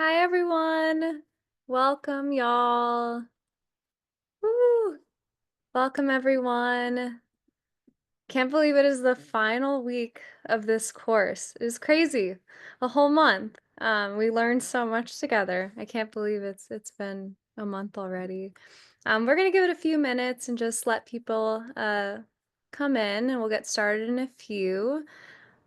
Hi everyone. Welcome y'all. Woo! Welcome everyone. Can't believe it is the final week of this course. It is crazy. A whole month. We learned so much together. I can't believe it's been a month already. We're gonna give it a few minutes and just let people come in, and we'll get started in a few.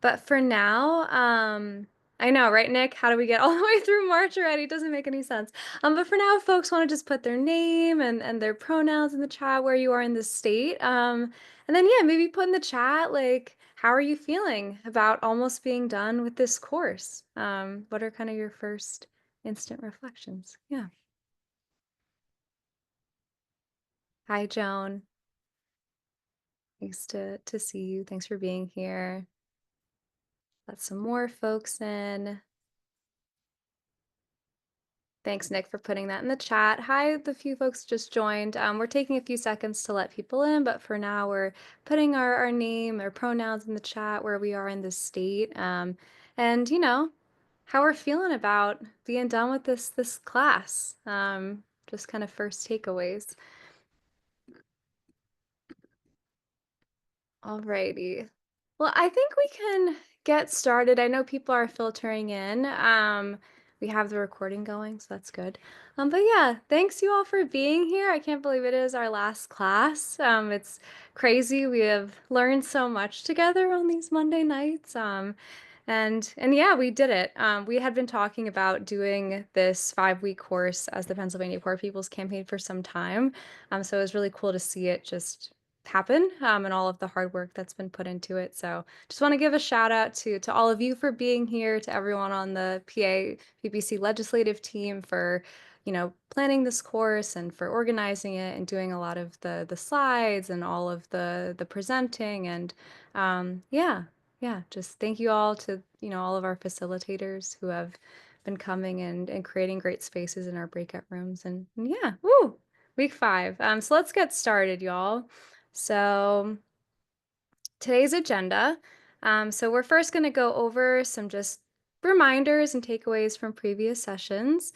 But for now, I know, right, Nick? How do we get all the way through March already? It doesn't make any sense. But for now, if folks want to just put their name and their pronouns in the chat where you are in the state. And then, yeah, maybe put in the chat, like, how are you feeling about almost being done with this course? What are kind of your first instant reflections? Yeah. Hi, Joan. Nice to see you. Thanks for being here. Let some more folks in. Thanks, Nick, for putting that in the chat. Hi, the few folks just joined. We're taking a few seconds to let people in, but for now, we're putting our name or pronouns in the chat where we are in the state, and how we're feeling about being done with this class. Just kind of first takeaways. Alrighty. Well, I think we can get started. I know people are filtering in. We have the recording going, so that's good. But yeah, thanks you all for being here. I can't believe it is our last class. It's crazy. We have learned so much together on these Monday nights. And yeah, we did it. We had been talking about doing this 5-week course as the Pennsylvania Poor People's Campaign for some time. So it was really cool to see it just happen, and all of the hard work that's been put into it. So just want to give a shout out to all of you for being here, to everyone on the PPC legislative team for planning this course and for organizing it and doing a lot of the slides and all of the presenting. And yeah, just thank you all to all of our facilitators who have been coming and creating great spaces in our breakout rooms. And yeah, woo, week 5. So let's get started, y'all. So today's agenda. So we're first going to go over some just reminders and takeaways from previous sessions.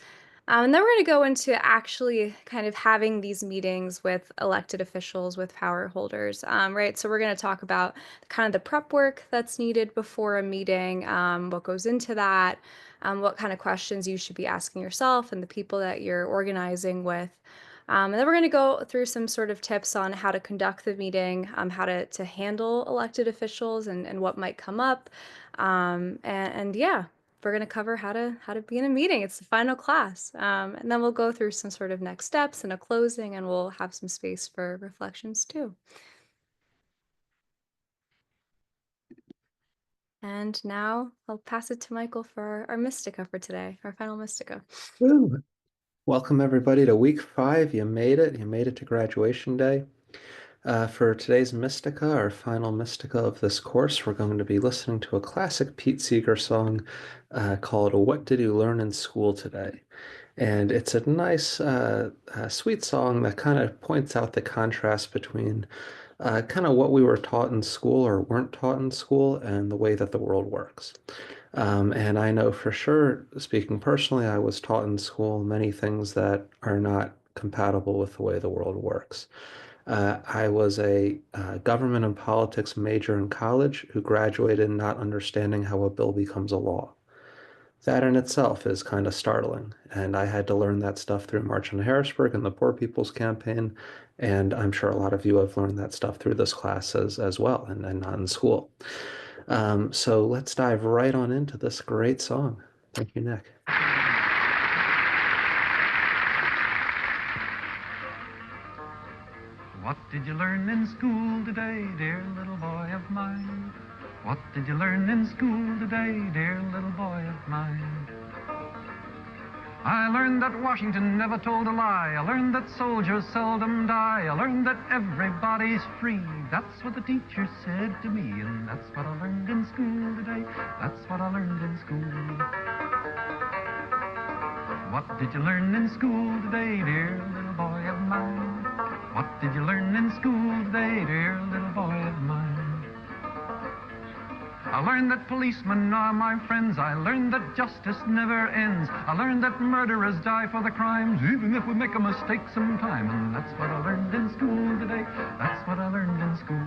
And then we're going to go into actually kind of having these meetings with elected officials, with power holders, right? So we're going to talk about kind of the prep work that's needed before a meeting, what goes into that, what kind of questions you should be asking yourself and the people that you're organizing with. And then we're going to go through some sort of tips on how to conduct the meeting, how to handle elected officials and what might come up. And yeah, we're going to cover how to be in a meeting. It's the final class. And then we'll go through some sort of next steps and a closing, and we'll have some space for reflections too. And now I'll pass it to Michael for our Mystica for today, our final Mystica. Woo. Welcome everybody to week 5. You made it. You made it to graduation day. For today's Mystica, our final Mystica of this course, we're going to be listening to a classic Pete Seeger song called "What Did You Learn in School Today?" And it's a nice, sweet song that kind of points out the contrast between kind of what we were taught in school or weren't taught in school and the way that the world works. And I know for sure, speaking personally, I was taught in school many things that are not compatible with the way the world works. I was a government and politics major in college who graduated not understanding how a bill becomes a law. That in itself is kind of startling, and I had to learn that stuff through March on Harrisburg and the Poor People's Campaign, and I'm sure a lot of you have learned that stuff through this class as well, and not in school. So let's dive right on into this great song. Thank you, Nick. What did you learn in school today, dear little boy of mine? What did you learn in school today, dear little boy of mine? I learned that Washington never told a lie. I learned that soldiers seldom die. I learned that everybody's free. That's what the teacher said to me, and that's what I learned in school today. That's what I learned in school. What did you learn in school today, dear little boy of mine? What did you learn in school today, dear little boy of mine? I learned that policemen are my friends. I learned that justice never ends. I learned that murderers die for the crimes, even if we make a mistake sometime. And that's what I learned in school today. That's what I learned in school.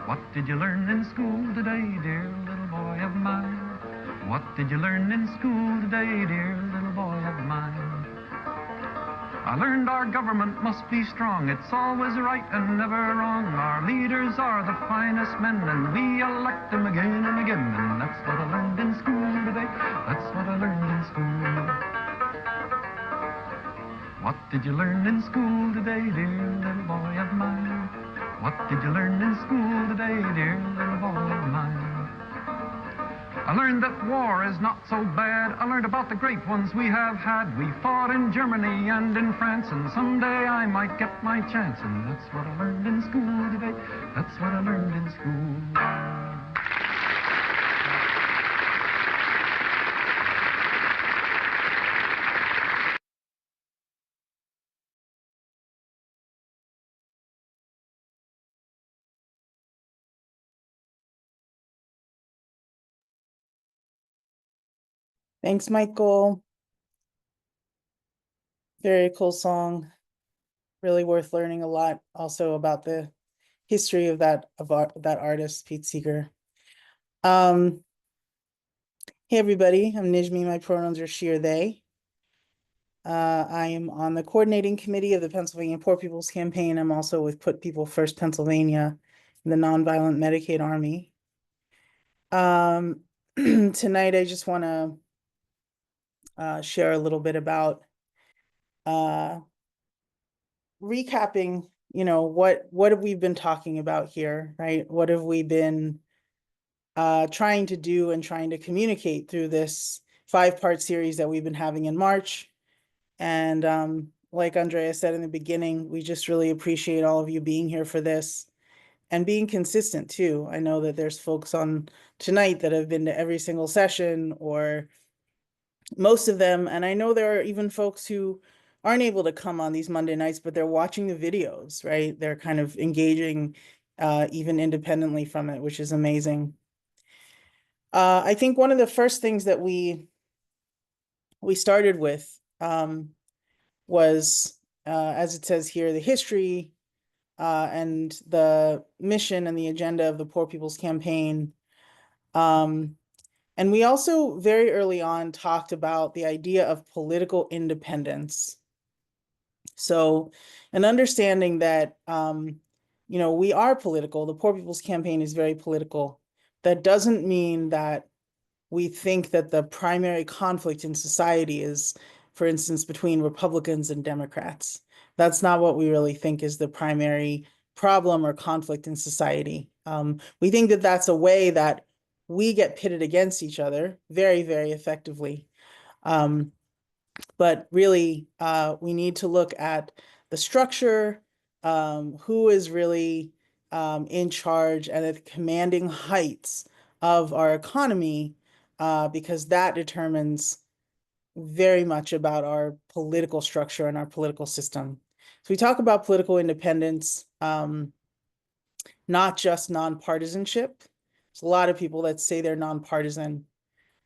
What did you learn in school today, dear little boy of mine? What did you learn in school today, dear little boy of mine? I learned our government must be strong. It's always right and never wrong. Our leaders are the finest men, and we elect them again and again. And that's what I learned in school today. That's what I learned in school. What did you learn in school today, dear little boy of mine? What did you learn in school today, dear little boy of mine? I learned that war is not so bad. I learned about the great ones we have had. We fought in Germany and in France, and someday I might get my chance. And that's what I learned in school today. That's what I learned in school. Thanks, Michael. Very cool song. Really worth learning a lot also about the history of that artist, Pete Seeger. Hey everybody, I'm Nijmi. My pronouns are she or they. I am on the coordinating committee of the Pennsylvania Poor People's Campaign. I'm also with Put People First Pennsylvania, the Nonviolent Medicaid Army. Tonight I just want to share a little bit about recapping, what have we been talking about here, right? What have we been trying to do and trying to communicate through this 5-part series that we've been having in March. And like Andrea said in the beginning, we just really appreciate all of you being here for this and being consistent too. I know that there's folks on tonight that have been to every single session or most of them. And I know there are even folks who aren't able to come on these Monday nights, but they're watching the videos, right? They're kind of engaging even independently from it, which is amazing. I think one of the first things that we started with was, as it says here, the history and the mission and the agenda of the Poor People's Campaign. And we also very early on talked about the idea of political independence. So an understanding that, we are political, the Poor People's Campaign is very political. That doesn't mean that we think that the primary conflict in society is, for instance, between Republicans and Democrats. That's not what we really think is the primary problem or conflict in society. We think that that's a way that we get pitted against each other very, very effectively. But really, we need to look at the structure, who is really in charge and at the commanding heights of our economy, because that determines very much about our political structure and our political system. So we talk about political independence, not just nonpartisanship. There's a lot of people that say they're nonpartisan.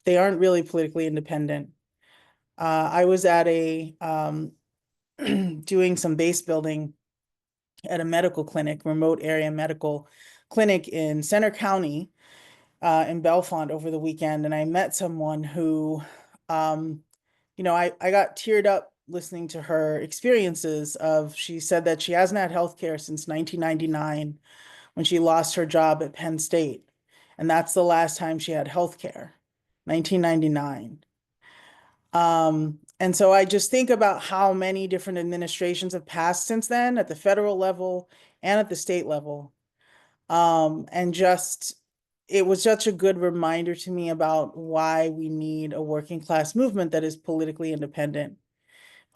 They aren't really politically independent. I was at a doing some base building at a medical clinic, remote area medical clinic in Center County in Bellefonte over the weekend. And I met someone who, I got teared up listening to her experiences she said that she hasn't had healthcare since 1999 when she lost her job at Penn State. And that's the last time she had healthcare, 1999. And so I just think about how many different administrations have passed since then at the federal level and at the state level. And just, it was such a good reminder to me about why we need a working class movement that is politically independent.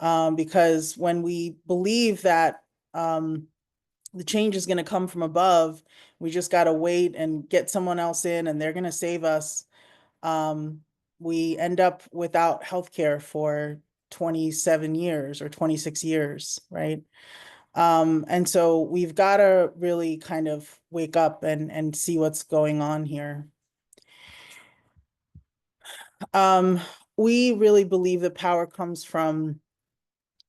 Because when we believe that the change is going to come from above, we just got to wait and get someone else in and they're going to save us. We end up without healthcare for 27 years or 26 years, right? And so we've got to really kind of wake up and see what's going on here. Um, we really believe that power comes from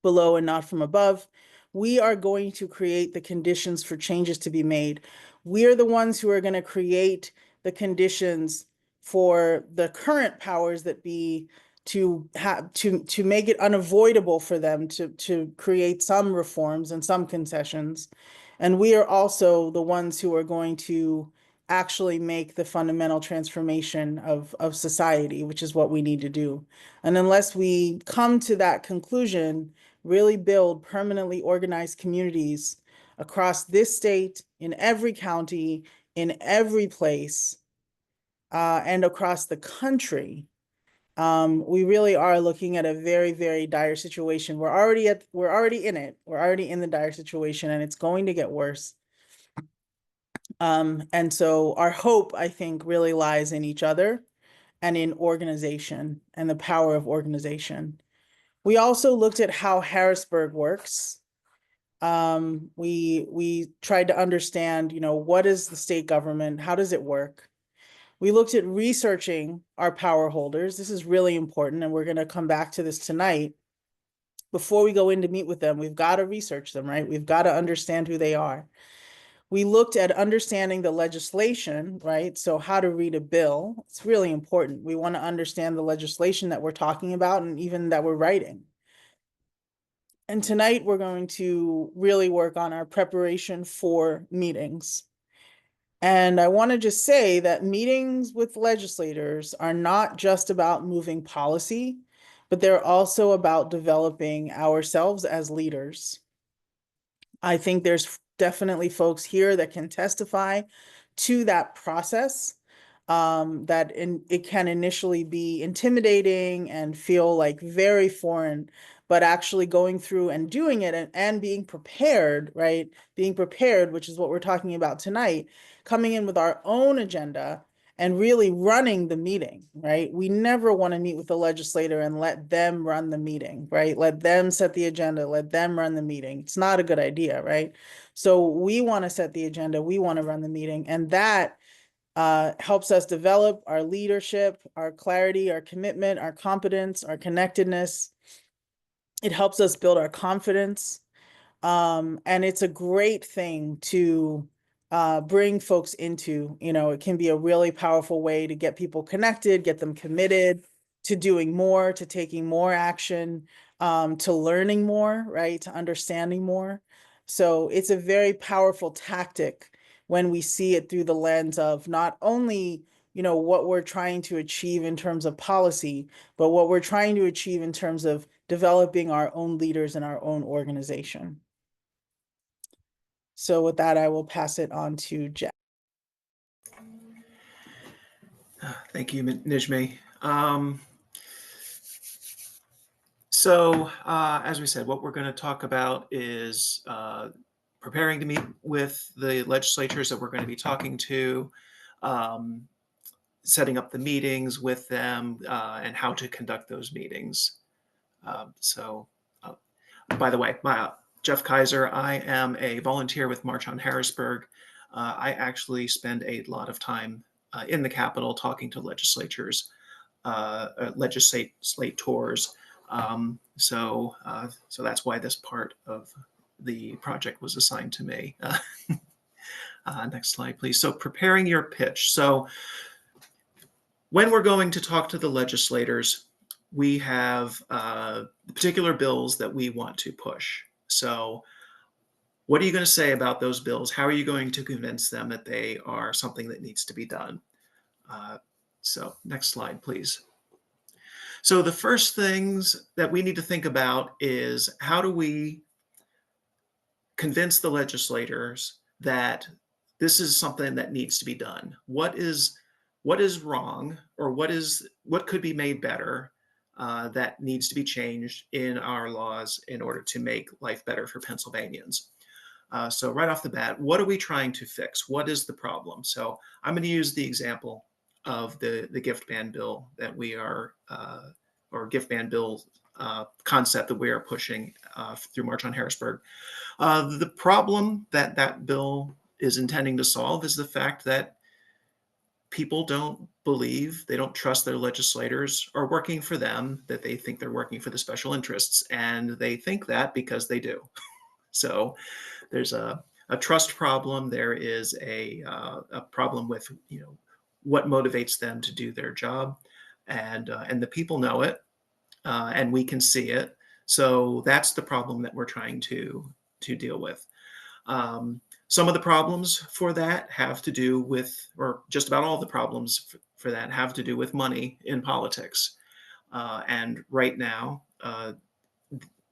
below and not from above. We are going to create the conditions for changes to be made. We are the ones who are going to create the conditions for the current powers that be to have to make it unavoidable for them to create some reforms and some concessions. And we are also the ones who are going to actually make the fundamental transformation of society, which is what we need to do. And unless we come to that conclusion, really build permanently organized communities across this state, in every county, in every place, and across the country, we really are looking at a very, very dire situation. We're already in it. We're already in the dire situation, and it's going to get worse. And so our hope, I think, really lies in each other and in organization and the power of organization. We also looked at how Harrisburg works. We tried to understand, what is the state government? How does it work? We looked at researching our power holders. This is really important, and we're going to come back to this tonight. Before we go in to meet with them, we've got to research them, right? We've got to understand who they are. We looked at understanding the legislation, right? So how to read a bill. It's really important. We want to understand the legislation that we're talking about and even that we're writing. And tonight we're going to really work on our preparation for meetings. And I want to just say that meetings with legislators are not just about moving policy, but they're also about developing ourselves as leaders. I think there's definitely folks here that can testify to that process. It can initially be intimidating and feel like very foreign, but actually going through and doing it and being prepared, right? Being prepared, which is what we're talking about tonight, coming in with our own agenda and really running the meeting, right? We never want to meet with the legislator and let them run the meeting, right? Let them set the agenda, let them run the meeting. It's not a good idea, right? So we want to set the agenda, we want to run the meeting, and that helps us develop our leadership, our clarity, our commitment, our competence, our connectedness. It helps us build our confidence. And it's a great thing to bring folks into. It can be a really powerful way to get people connected, get them committed to doing more, to taking more action, to learning more, right? To understanding more. So it's a very powerful tactic when we see it through the lens of not only what we're trying to achieve in terms of policy, but what we're trying to achieve in terms of developing our own leaders in our own organization. So with that, I will pass it on to Jeff. Thank you, Nijme. So as we said, what we're going to talk about is preparing to meet with the legislatures that we're going to be talking to, setting up the meetings with them, and how to conduct those meetings. By the way, Jeff Kaiser, I am a volunteer with March on Harrisburg. I actually spend a lot of time in the Capitol talking to legislators, legislators. So that's why this part of the project was assigned to me. Next slide, please. So preparing your pitch. So when we're going to talk to the legislators, we have particular bills that we want to push. So what are you going to say about those bills? How are you going to convince them that they are something that needs to be done? So next slide, please. So the first things that we need to think about is how do we convince the legislators that this is something that needs to be done? What is wrong, or what could be made better that needs to be changed in our laws in order to make life better for Pennsylvanians? So right off the bat, what are we trying to fix? What is the problem? So I'm going to use the example of the gift ban bill that we are, or gift ban bill concept that we are pushing through March on Harrisburg. The problem that that bill is intending to solve is the fact that people don't believe, they don't trust their legislators are working for them, that they think they're working for the special interests, and they think that because they do. So there's a trust problem. There is a problem with, you know, what motivates them to do their job, and the people know it, and we can see it. So that's the problem that we're trying to deal with. Some of the problems for that have to do with, or just about all the problems for that have to do with money in politics. And right now,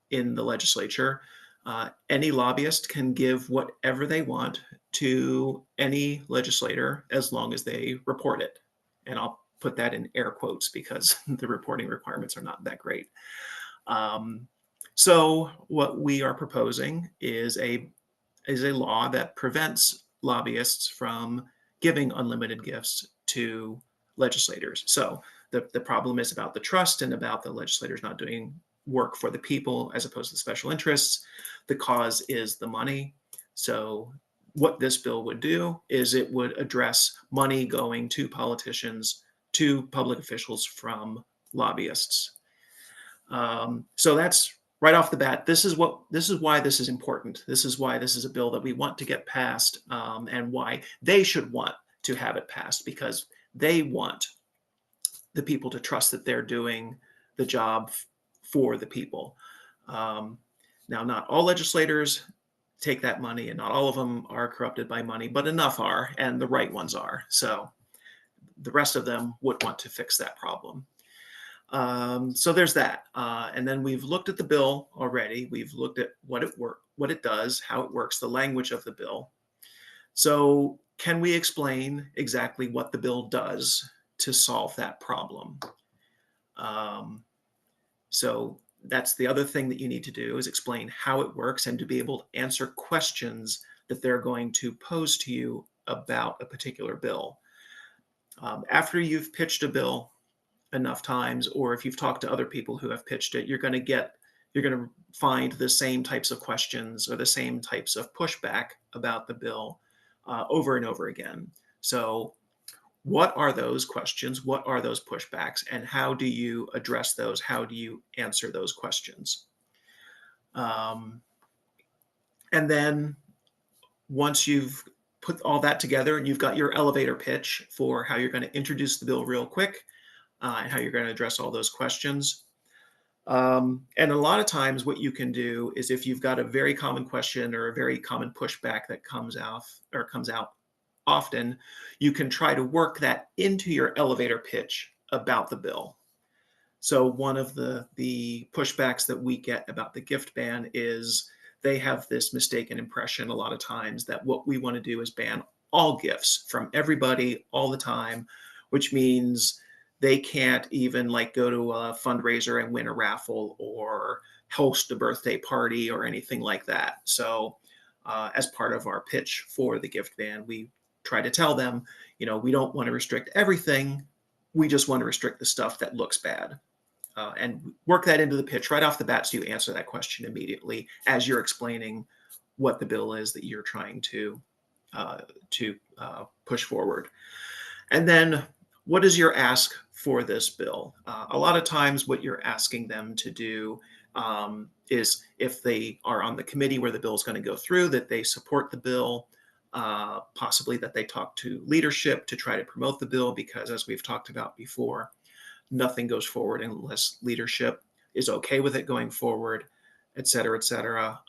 in the legislature, any lobbyist can give whatever they want to any legislator as long as they report it. And I'll put that in air quotes because the reporting requirements are not that great. So what we are proposing is a law that prevents lobbyists from giving unlimited gifts to legislators. So the problem is about the trust and about the legislators not doing work for the people as opposed to the special interests. The cause is the money. So what this bill would do is it would address money going to politicians, to public officials from lobbyists. So that's right off the bat. This is why this is important. This is why this is a bill that we want to get passed, and why they should want to have it passed, because they want the people to trust that they're doing the job for the people. Now, not all legislators take that money, and not all of them are corrupted by money, but enough are, and the right ones are. So the rest of them would want to fix that problem. So there's that. And then we've looked at the bill already. We've looked at what it does, how it works, the language of the bill. So can we explain exactly what the bill does to solve that problem? So that's the other thing that you need to do, is explain how it works and to be able to answer questions that they're going to pose to you about a particular bill. After you've pitched a bill enough times, or if you've talked to other people who have pitched it, you're going to find the same types of questions or the same types of pushback about the bill over and over again. So what are those questions? What are those pushbacks? And how do you address those? How do you answer those questions? And then once you've put all that together and you've got your elevator pitch for how you're going to introduce the bill real quick, and how you're going to address all those questions. And a lot of times what you can do is, if you've got a very common question or a very common pushback that comes out often, you can try to work that into your elevator pitch about the bill. So one of the pushbacks that we get about the gift ban is they have this mistaken impression a lot of times that what we want to do is ban all gifts from everybody all the time, which means they can't even like go to a fundraiser and win a raffle or host a birthday party or anything like that. So as part of our pitch for the gift ban, we try to tell them, we don't want to restrict everything. We just want to restrict the stuff that looks bad. And work that into the pitch right off the bat, so you answer that question immediately as you're explaining what the bill is that you're trying to push forward. And then, what is your ask for this bill? A lot of times what you're asking them to do is, if they are on the committee where the bill is going to go through, that they support the bill, possibly that they talk to leadership to try to promote the bill, because as we've talked about before, nothing goes forward unless leadership is okay with it going forward, et cetera, et cetera.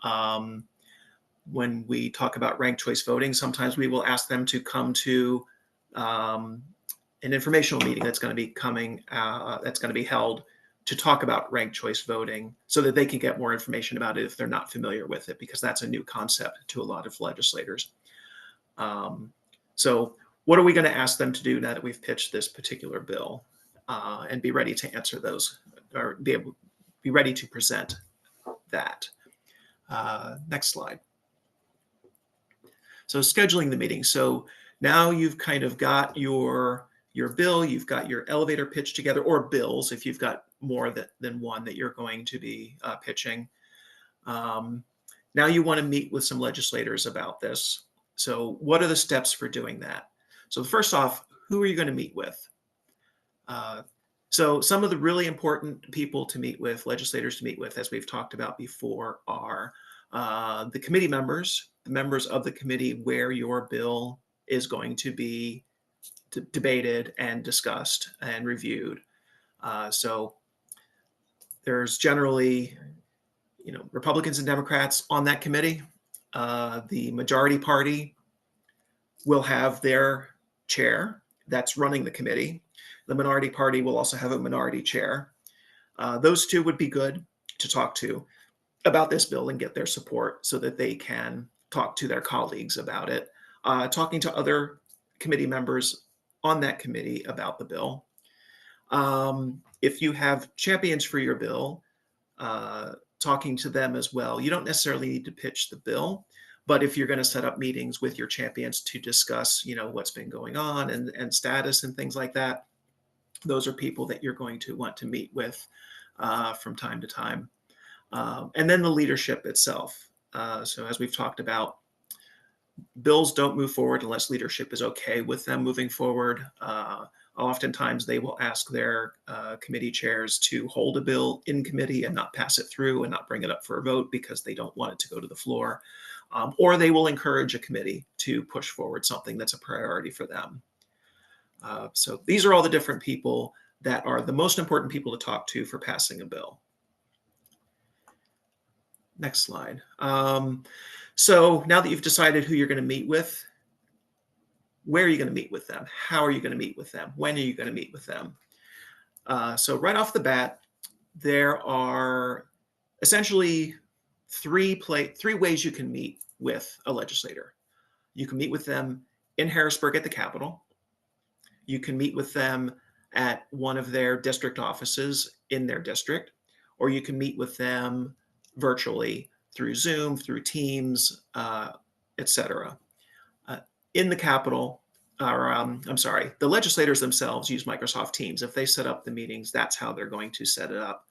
When we talk about ranked choice voting, sometimes we will ask them to come to an informational meeting that's going to be held to talk about ranked choice voting, so that they can get more information about it if they're not familiar with it, because that's a new concept to a lot of legislators. So what are we going to ask them to do now that we've pitched this particular bill, and be ready to answer those, or be ready to present that. Next slide. So scheduling the meeting. So now you've kind of got your bill, you've got your elevator pitch together, or bills. If you've got more than one that you're going to be pitching. Now you want to meet with some legislators about this. So what are the steps for doing that? So first off, who are you going to meet with? So some of the really important people to meet with, legislators to meet with, as we've talked about before, are the committee members, the members of the committee where your bill is going to be debated and discussed and reviewed. So there's generally, Republicans and Democrats on that committee. The majority party will have their chair that's running the committee. The minority party will also have a minority chair. Those two would be good to talk to about this bill and get their support so that they can talk to their colleagues about it. Talking to other committee members on that committee about the bill. If you have champions for your bill, talking to them as well. You don't necessarily need to pitch the bill, but if you're going to set up meetings with your champions to discuss, what's been going on and status and things like that, those are people that you're going to want to meet with from time to time. And then the leadership itself. So as we've talked about, bills don't move forward unless leadership is okay with them moving forward. Oftentimes they will ask their committee chairs to hold a bill in committee and not pass it through and not bring it up for a vote because they don't want it to go to the floor. Or they will encourage a committee to push forward something that's a priority for them. So these are all the different people that are the most important people to talk to for passing a bill. Next slide. So now that you've decided who you're going to meet with, where are you going to meet with them? How are you going to meet with them? When are you going to meet with them? So right off the bat, there are essentially three ways you can meet with a legislator. You can meet with them in Harrisburg at the Capitol. You can meet with them at one of their district offices in their district, or you can meet with them virtually through Zoom, through Teams, etc. In the Capitol, or the legislators themselves use Microsoft Teams. If they set up the meetings, that's how they're going to set it up.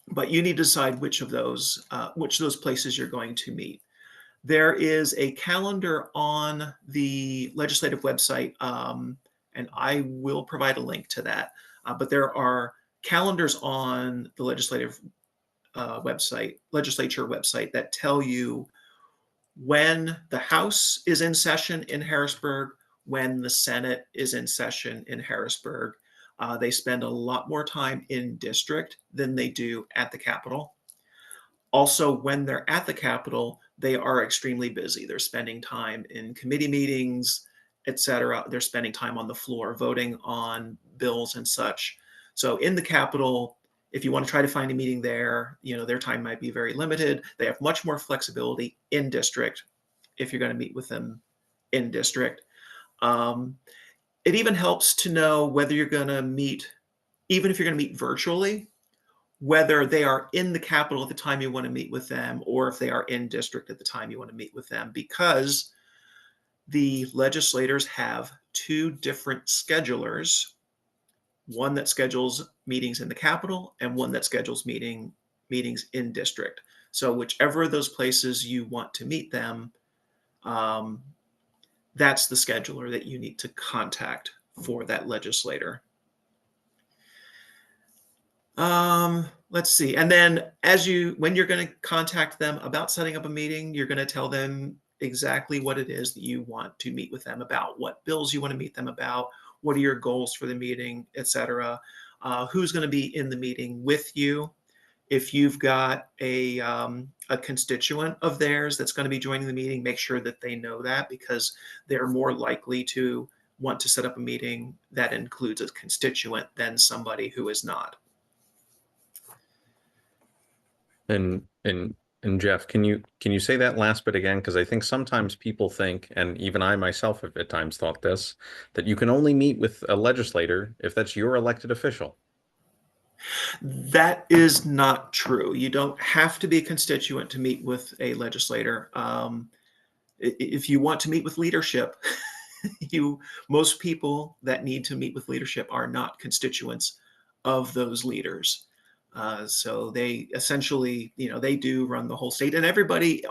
But you need to decide which of those places you're going to meet. There is a calendar on the legislative website, and I will provide a link to that. But there are calendars on the legislature website that tell you when the House is in session in Harrisburg, when the Senate is in session in Harrisburg. They spend a lot more time in district than they do at the Capitol. Also, when they're at the Capitol, they are extremely busy. They're spending time in committee meetings, etc. They're spending time on the floor voting on bills and such. So in the Capitol, if you want to try to find a meeting there, their time might be very limited. They have much more flexibility in district if you're going to meet with them in district. It even helps to know whether you're going to meet, even if you're going to meet virtually, whether they are in the Capitol at the time you want to meet with them, or if they are in district at the time you want to meet with them, because the legislators have two different schedulers, one that schedules meetings in the Capitol and one that schedules meetings in district. So whichever of those places you want to meet them, that's the scheduler that you need to contact for that legislator. Let's see. And then when you're going to contact them about setting up a meeting, you're going to tell them exactly what it is that you want to meet with them about, what bills you want to meet them about, what are your goals for the meeting, etc. Who's going to be in the meeting with you. If you've got a constituent of theirs that's going to be joining the meeting, make sure that they know that, because they're more likely to want to set up a meeting that includes a constituent than somebody who is not. And Jeff, can you say that last bit again? Because I think sometimes people think, and even I myself have at times thought this, that you can only meet with a legislator if that's your elected official. That is not true. You don't have to be a constituent to meet with a legislator. If you want to meet with leadership, most people that need to meet with leadership are not constituents of those leaders. So they essentially, they do run the whole state, and everybody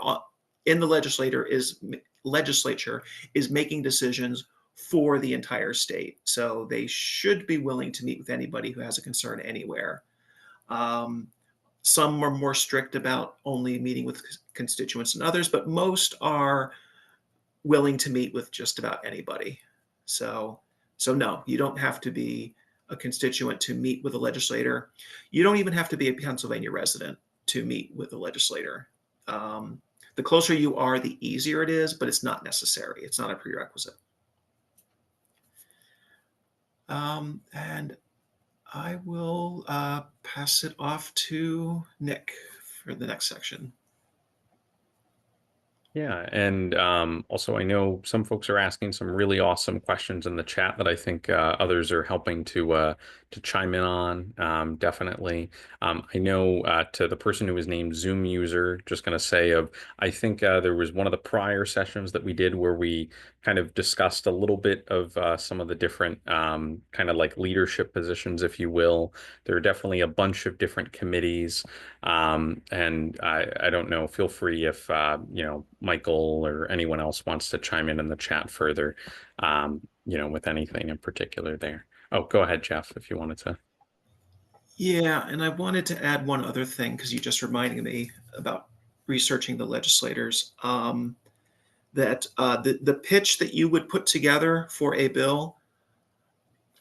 in the legislature is making decisions for the entire state. So they should be willing to meet with anybody who has a concern anywhere. Some are more strict about only meeting with constituents and others, but most are willing to meet with just about anybody. So no, you don't have to be a constituent to meet with a legislator. You don't even have to be a Pennsylvania resident to meet with a legislator. The closer you are, the easier it is, but it's not necessary. It's not a prerequisite. And I will pass it off to Nick for the next section. Yeah, and also I know some folks are asking some really awesome questions in the chat that I think others are helping to chime in on. Definitely, I know to the person who was named Zoom user, just going to say I think there was one of the prior sessions that we did where we kind of discussed a little bit of some of the different kind of like leadership positions, if you will. There are definitely a bunch of different committees, and I don't know. Feel free if Michael or anyone else wants to chime in the chat further, with anything in particular there. Oh, go ahead, Jeff, if you wanted to. Yeah, and I wanted to add one other thing because you just reminded me about researching the legislators. That the pitch that you would put together for a bill,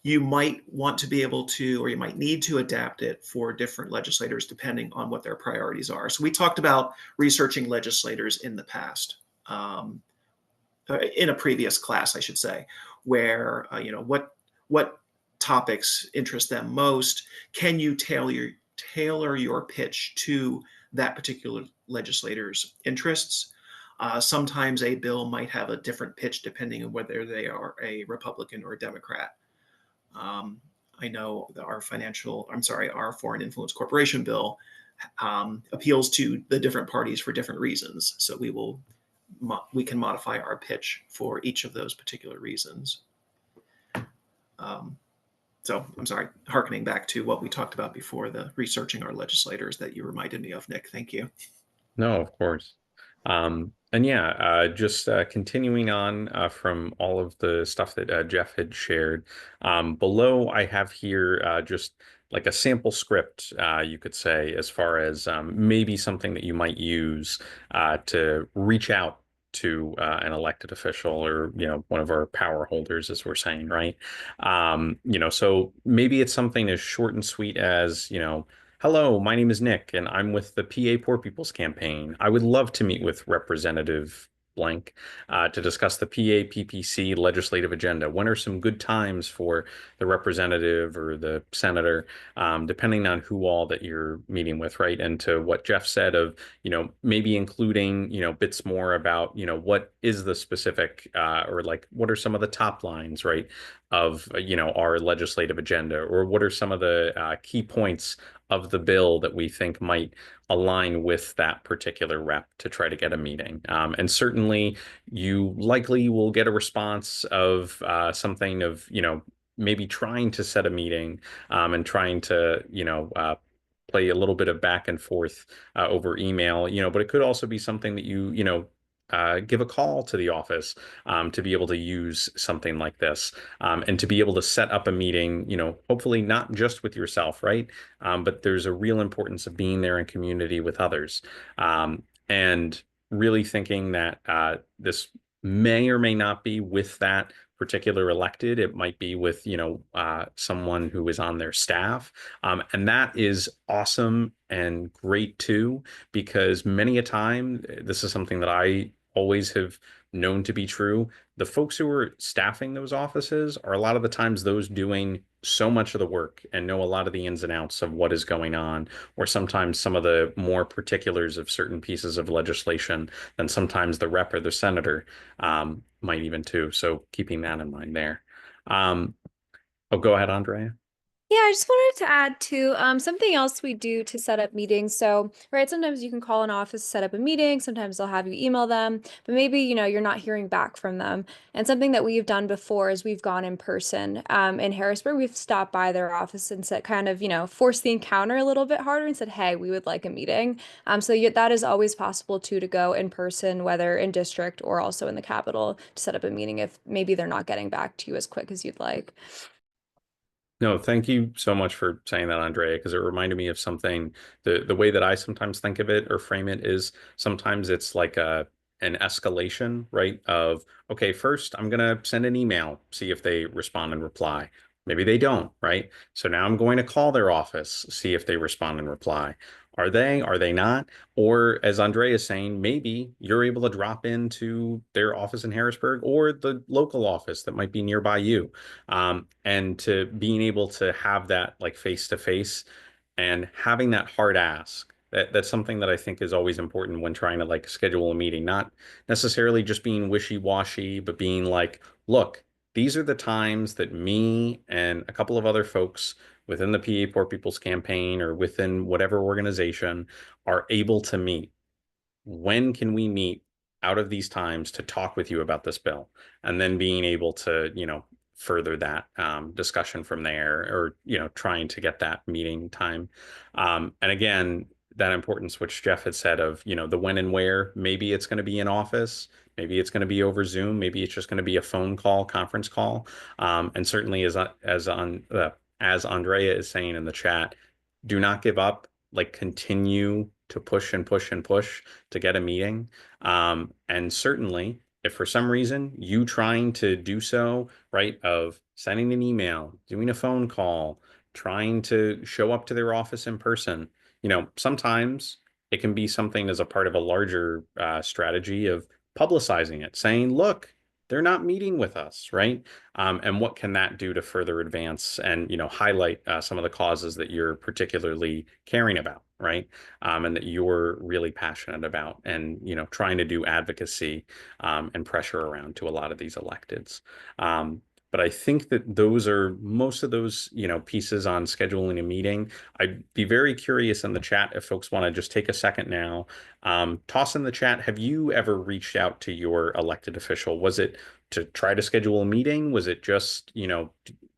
you might want to be able to, or you might need to adapt it for different legislators depending on what their priorities are. So we talked about researching legislators in the past, in a previous class, I should say, where what topics interest them most. Can you tailor your pitch to that particular legislator's interests? Sometimes a bill might have a different pitch depending on whether they are a Republican or a Democrat. I know that our Foreign Influence Corporation bill appeals to the different parties for different reasons. So we can modify our pitch for each of those particular reasons. So I'm sorry, hearkening back to what we talked about before, the researching our legislators that you reminded me of, Nick. Thank you. No, of course. And yeah, just continuing on from all of the stuff that Jeff had shared. Below, I have here just like a sample script, you could say, as far as maybe something that you might use to reach out to an elected official or one of our power holders, as we're saying, right? So maybe it's something as short and sweet as hello, my name is Nick, and I'm with the PA Poor People's Campaign. I would love to meet with Representative Blank to discuss the PA PPC legislative agenda. When are some good times for the representative or the senator, depending on who all that you're meeting with, right? And to what Jeff said of, maybe including, bits more about, what is the specific or like what are some of the top lines, right, of, our legislative agenda, or what are some of the key points of the bill that we think might align with that particular rep to try to get a meeting. And certainly you likely will get a response of something of, maybe trying to set a meeting and trying to, play a little bit of back and forth over email, but it could also be something that give a call to the office to be able to use something like this and to be able to set up a meeting, hopefully not just with yourself, right? But there's a real importance of being there in community with others and really thinking that this may or may not be with that particular elected. It might be with, someone who is on their staff. And that is awesome and great too, because many a time, this is something that I always have known to be true. The folks who are staffing those offices are a lot of the times those doing so much of the work and know a lot of the ins and outs of what is going on, or sometimes some of the more particulars of certain pieces of legislation than sometimes the rep or the senator might even too. So keeping that in mind there. Oh, go ahead, Andrea. Yeah, I just wanted to add to something else we do to set up meetings. So, right, sometimes you can call an office, set up a meeting. Sometimes they'll have you email them, but maybe, you're not hearing back from them. And something that we've done before is we've gone in person. In Harrisburg, we've stopped by their office and said, kind of, forced the encounter a little bit harder and said, hey, we would like a meeting. That is always possible too, to go in person, whether in district or also in the Capitol, to set up a meeting if maybe they're not getting back to you as quick as you'd like. No, thank you so much for saying that, Andrea, because it reminded me of something. The way that I sometimes think of it or frame it is sometimes it's like an escalation, right? Of, okay, first I'm gonna send an email, see if they respond and reply. Maybe they don't, right? So now I'm going to call their office, see if they respond and reply. Are they not? Or as Andrea is saying, maybe you're able to drop into their office in Harrisburg or the local office that might be nearby you, and to being able to have that like face to face and having that hard ask. That's something that I think is always important when trying to like schedule a meeting, not necessarily just being wishy-washy, but being like, look, these are the times that me and a couple of other folks within the PA Poor People's Campaign or within whatever organization are able to meet. When can we meet out of these times to talk with you about this bill? And then being able to, further that discussion from there, or, trying to get that meeting time. And again, that importance, which Jeff had said of, the when and where, maybe it's going to be in office, maybe it's going to be over Zoom, maybe it's just going to be a phone call, conference call. And certainly as Andrea is saying in the chat, do not give up, like continue to push and push and push to get a meeting. And certainly, if for some reason you trying to do so, right, of sending an email, doing a phone call, trying to show up to their office in person, sometimes it can be something as a part of a larger strategy of publicizing it, saying, look, they're not meeting with us, right? And what can that do to further advance and highlight some of the causes that you're particularly caring about, right? And that you're really passionate about, and trying to do advocacy and pressure around to a lot of these electeds. But I think that those are most of those pieces on scheduling a meeting. I'd be very curious in the chat if folks want to just take a second now. Toss in the chat. Have you ever reached out to your elected official? Was it to try to schedule a meeting? Was it just,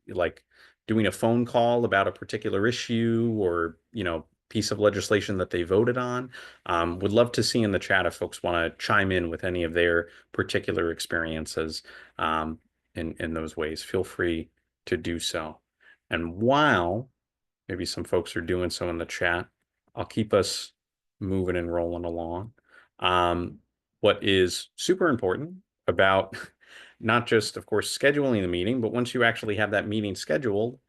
like doing a phone call about a particular issue or, piece of legislation that they voted on? Would love to see in the chat if folks want to chime in with any of their particular experiences in those ways. Feel free to do so. And while maybe some folks are doing so in the chat, I'll keep us moving and rolling along. What is super important about not just, of course, scheduling the meeting, but once you actually have that meeting scheduled,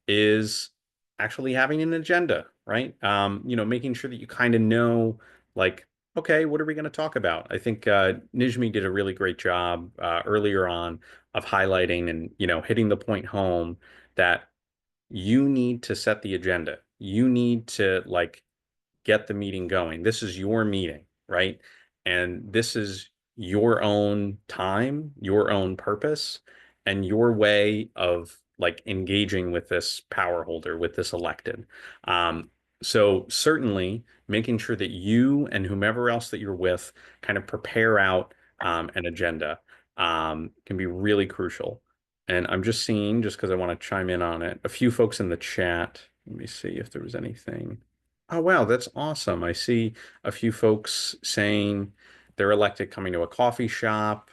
is actually having an agenda, right? Making sure that you kind of know, like, okay, what are we going to talk about? I think Nijmi did a really great job earlier on of highlighting and, hitting the point home that you need to set the agenda. You need to like get the meeting going. This is your meeting, right? And this is your own time, your own purpose, and your way of like engaging with this power holder, with this elected. So certainly making sure that you and whomever else that you're with kind of prepare out an agenda can be really crucial. And I'm just seeing, just because I want to chime in on it, a few folks in the chat. Let me see if there was anything. Oh, wow, that's awesome. I see a few folks saying they're elected coming to a coffee shop,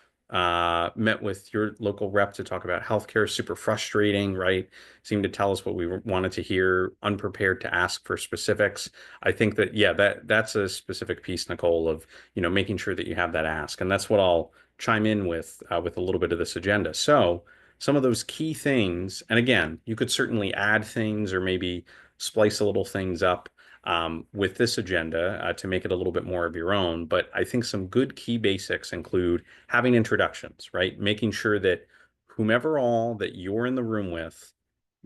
met with your local rep to talk about healthcare. Super frustrating, right? Seemed to tell us what we wanted to hear, unprepared to ask for specifics. I think that, yeah, that's a specific piece, Nicole, of, making sure that you have that ask. And that's what I'll chime in with a little bit of this agenda. So some of those key things, and again, you could certainly add things or maybe splice a little things up with this agenda to make it a little bit more of your own. But I think some good key basics include having introductions, right? Making sure that whomever all that you're in the room with,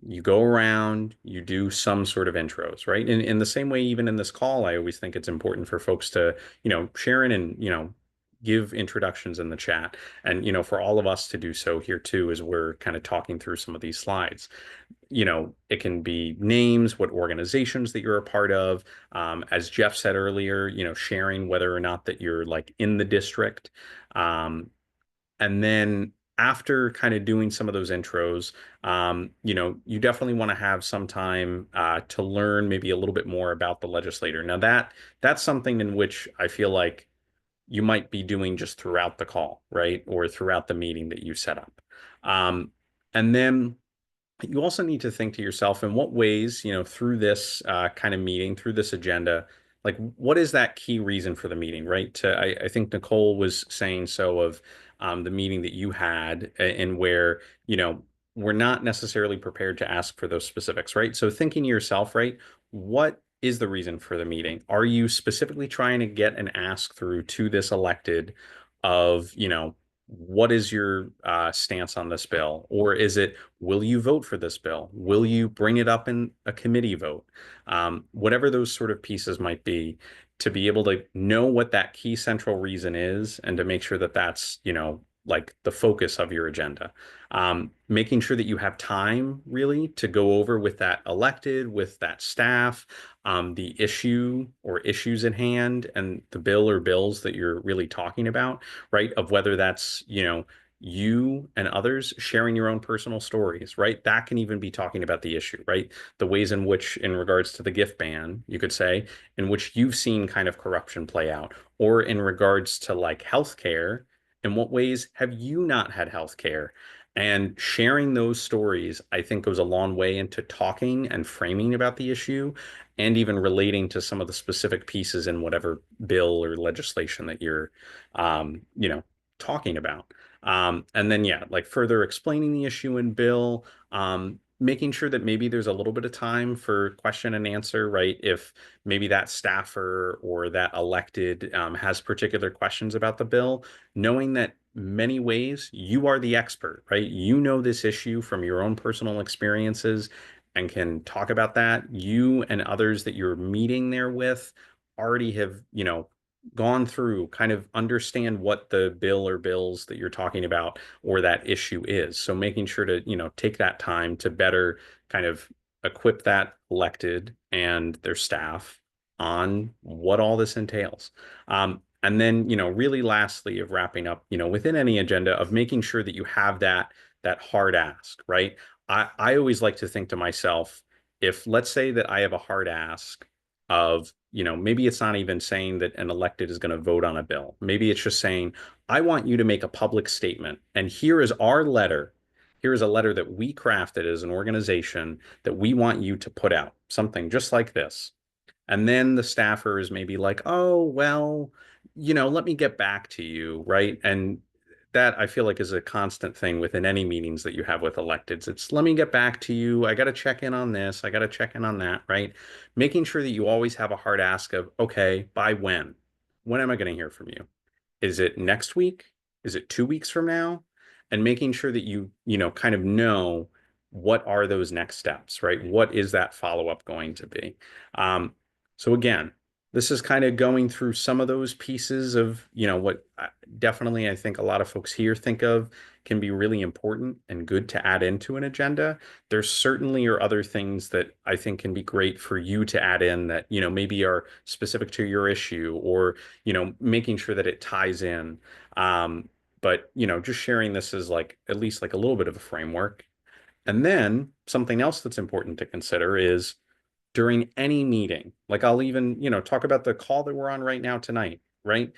you go around, you do some sort of intros, right? In the same way, even in this call, I always think it's important for folks to, share in and, give introductions in the chat. And, for all of us to do so here too, as we're kind of talking through some of these slides. it can be names, what organizations that you're a part of. As Jeff said earlier, sharing whether or not that you're like in the district. Um, and then after kind of doing some of those intros, you definitely want to have some time to learn maybe a little bit more about the legislator. Now that's something in which I feel like you might be doing just throughout the call, right? Or throughout the meeting that you set up. And then you also need to think to yourself in what ways, through this kind of meeting, through this agenda, like what is that key reason for the meeting, right? I think Nicole was saying so of the meeting that you had and where, we're not necessarily prepared to ask for those specifics, right? So thinking to yourself, right, what is the reason for the meeting? Are you specifically trying to get an ask through to this elected of, what is your stance on this bill? Or is it, will you vote for this bill? Will you bring it up in a committee vote? Whatever those sort of pieces might be, to be able to know what that key central reason is and to make sure that that's, like the focus of your agenda. Making sure that you have time really to go over with that elected, with that staff, the issue or issues at hand and the bill or bills that you're really talking about, right? Of whether that's, you and others sharing your own personal stories, right? That can even be talking about the issue, right? The ways in which, in regards to the gift ban, you could say, in which you've seen kind of corruption play out, or in regards to like healthcare, in what ways have you not had healthcare? And sharing those stories, I think, goes a long way into talking and framing about the issue and even relating to some of the specific pieces in whatever bill or legislation that you're, talking about. And then, yeah, like further explaining the issue in bill, making sure that maybe there's a little bit of time for question and answer, right? If maybe that staffer or that elected has particular questions about the bill, knowing that many ways you are the expert, right? You know this issue from your own personal experiences and can talk about that. You and others that you're meeting there with already have, gone through, kind of understand what the bill or bills that you're talking about or that issue is. So making sure to, take that time to better kind of equip that elected and their staff on what all this entails. And then, really lastly of wrapping up, within any agenda of making sure that you have that hard ask, right? I always like to think to myself, if let's say that I have a hard ask of, maybe it's not even saying that an elected is going to vote on a bill. Maybe it's just saying, I want you to make a public statement. And here is our letter. Here is a letter that we crafted as an organization that we want you to put out, something just like this. And then the staffer is maybe like, oh, well, let me get back to you, right? And that I feel like is a constant thing within any meetings that you have with electeds. It's let me get back to you. I got to check in on this. I got to check in on that, right? Making sure that you always have a hard ask of, okay, by when? When am I going to hear from you? Is it next week? Is it 2 weeks from now? And making sure that kind of know what are those next steps, right? What is that follow-up going to be? So again, this is kind of going through some of those pieces of, what definitely I think a lot of folks here think of can be really important and good to add into an agenda. There certainly are other things that I think can be great for you to add in that, maybe are specific to your issue or, making sure that it ties in. But, just sharing this as like at least like a little bit of a framework. And then something else that's important to consider is during any meeting, like I'll even, talk about the call that we're on right now tonight, right?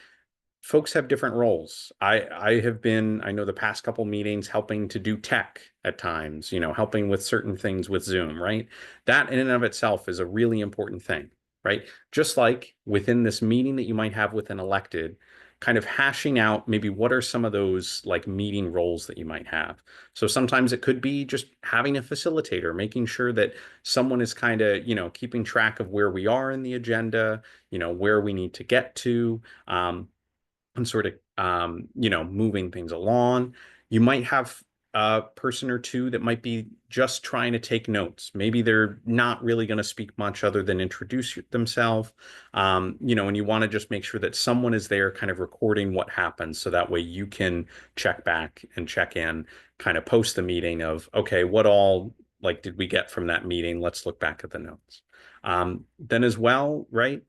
Folks have different roles. I have been, I know the past couple meetings helping to do tech at times, helping with certain things with Zoom, right? That in and of itself is a really important thing, right? Just like within this meeting that you might have with an elected, kind of hashing out maybe what are some of those like meeting roles that you might have. So sometimes it could be just having a facilitator, making sure that someone is kind of, keeping track of where we are in the agenda, where we need to get to. And sort of moving things along. You might have a person or two that might be just trying to take notes. Maybe they're not really going to speak much other than introduce themselves. And you want to just make sure that someone is there kind of recording what happens so that way you can check back and check in, kind of post the meeting of, okay, what all like did we get from that meeting? Let's look back at the notes. Then as well, right?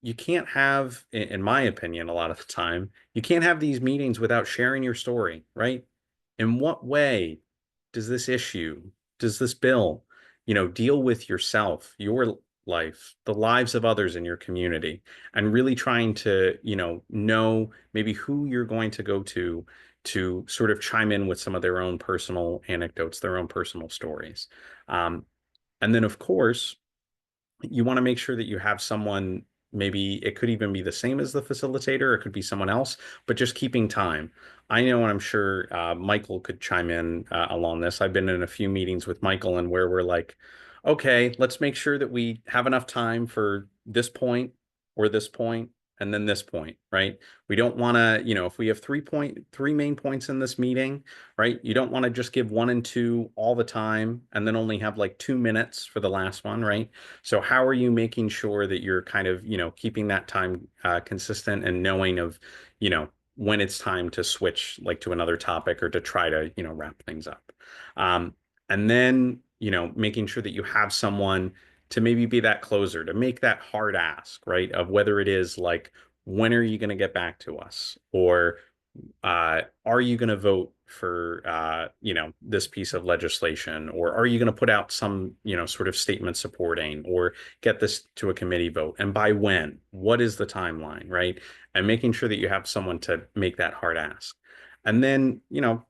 You can't have, in my opinion, a lot of the time, you can't have these meetings without sharing your story, right? In what way does this issue, does this bill, deal with yourself, your life, the lives of others in your community, and really trying to, know maybe who you're going to go to sort of chime in with some of their own personal anecdotes, their own personal stories. And then, of course, you want to make sure that you have someone, maybe it could even be the same as the facilitator, it could be someone else, but just keeping time. I know, and I'm sure Michael could chime in along this. I've been in a few meetings with Michael and where we're like, okay, let's make sure that we have enough time for this point or this point and then this point, right? We don't want to, if we have three main points in this meeting, right? You don't want to just give 1 and 2 all the time and then only have like 2 minutes for the last one, right? So how are you making sure that you're kind of, keeping that time consistent and knowing of, when it's time to switch like to another topic or to try to, wrap things up. Um, and then, making sure that you have someone to maybe be that closer, to make that hard ask, right? Of whether it is like, when are you going to get back to us? Or are you going to vote for this piece of legislation, or are you going to put out some sort of statement supporting or get this to a committee vote, and by when? What is the timeline, right? And making sure that you have someone to make that hard ask. And then,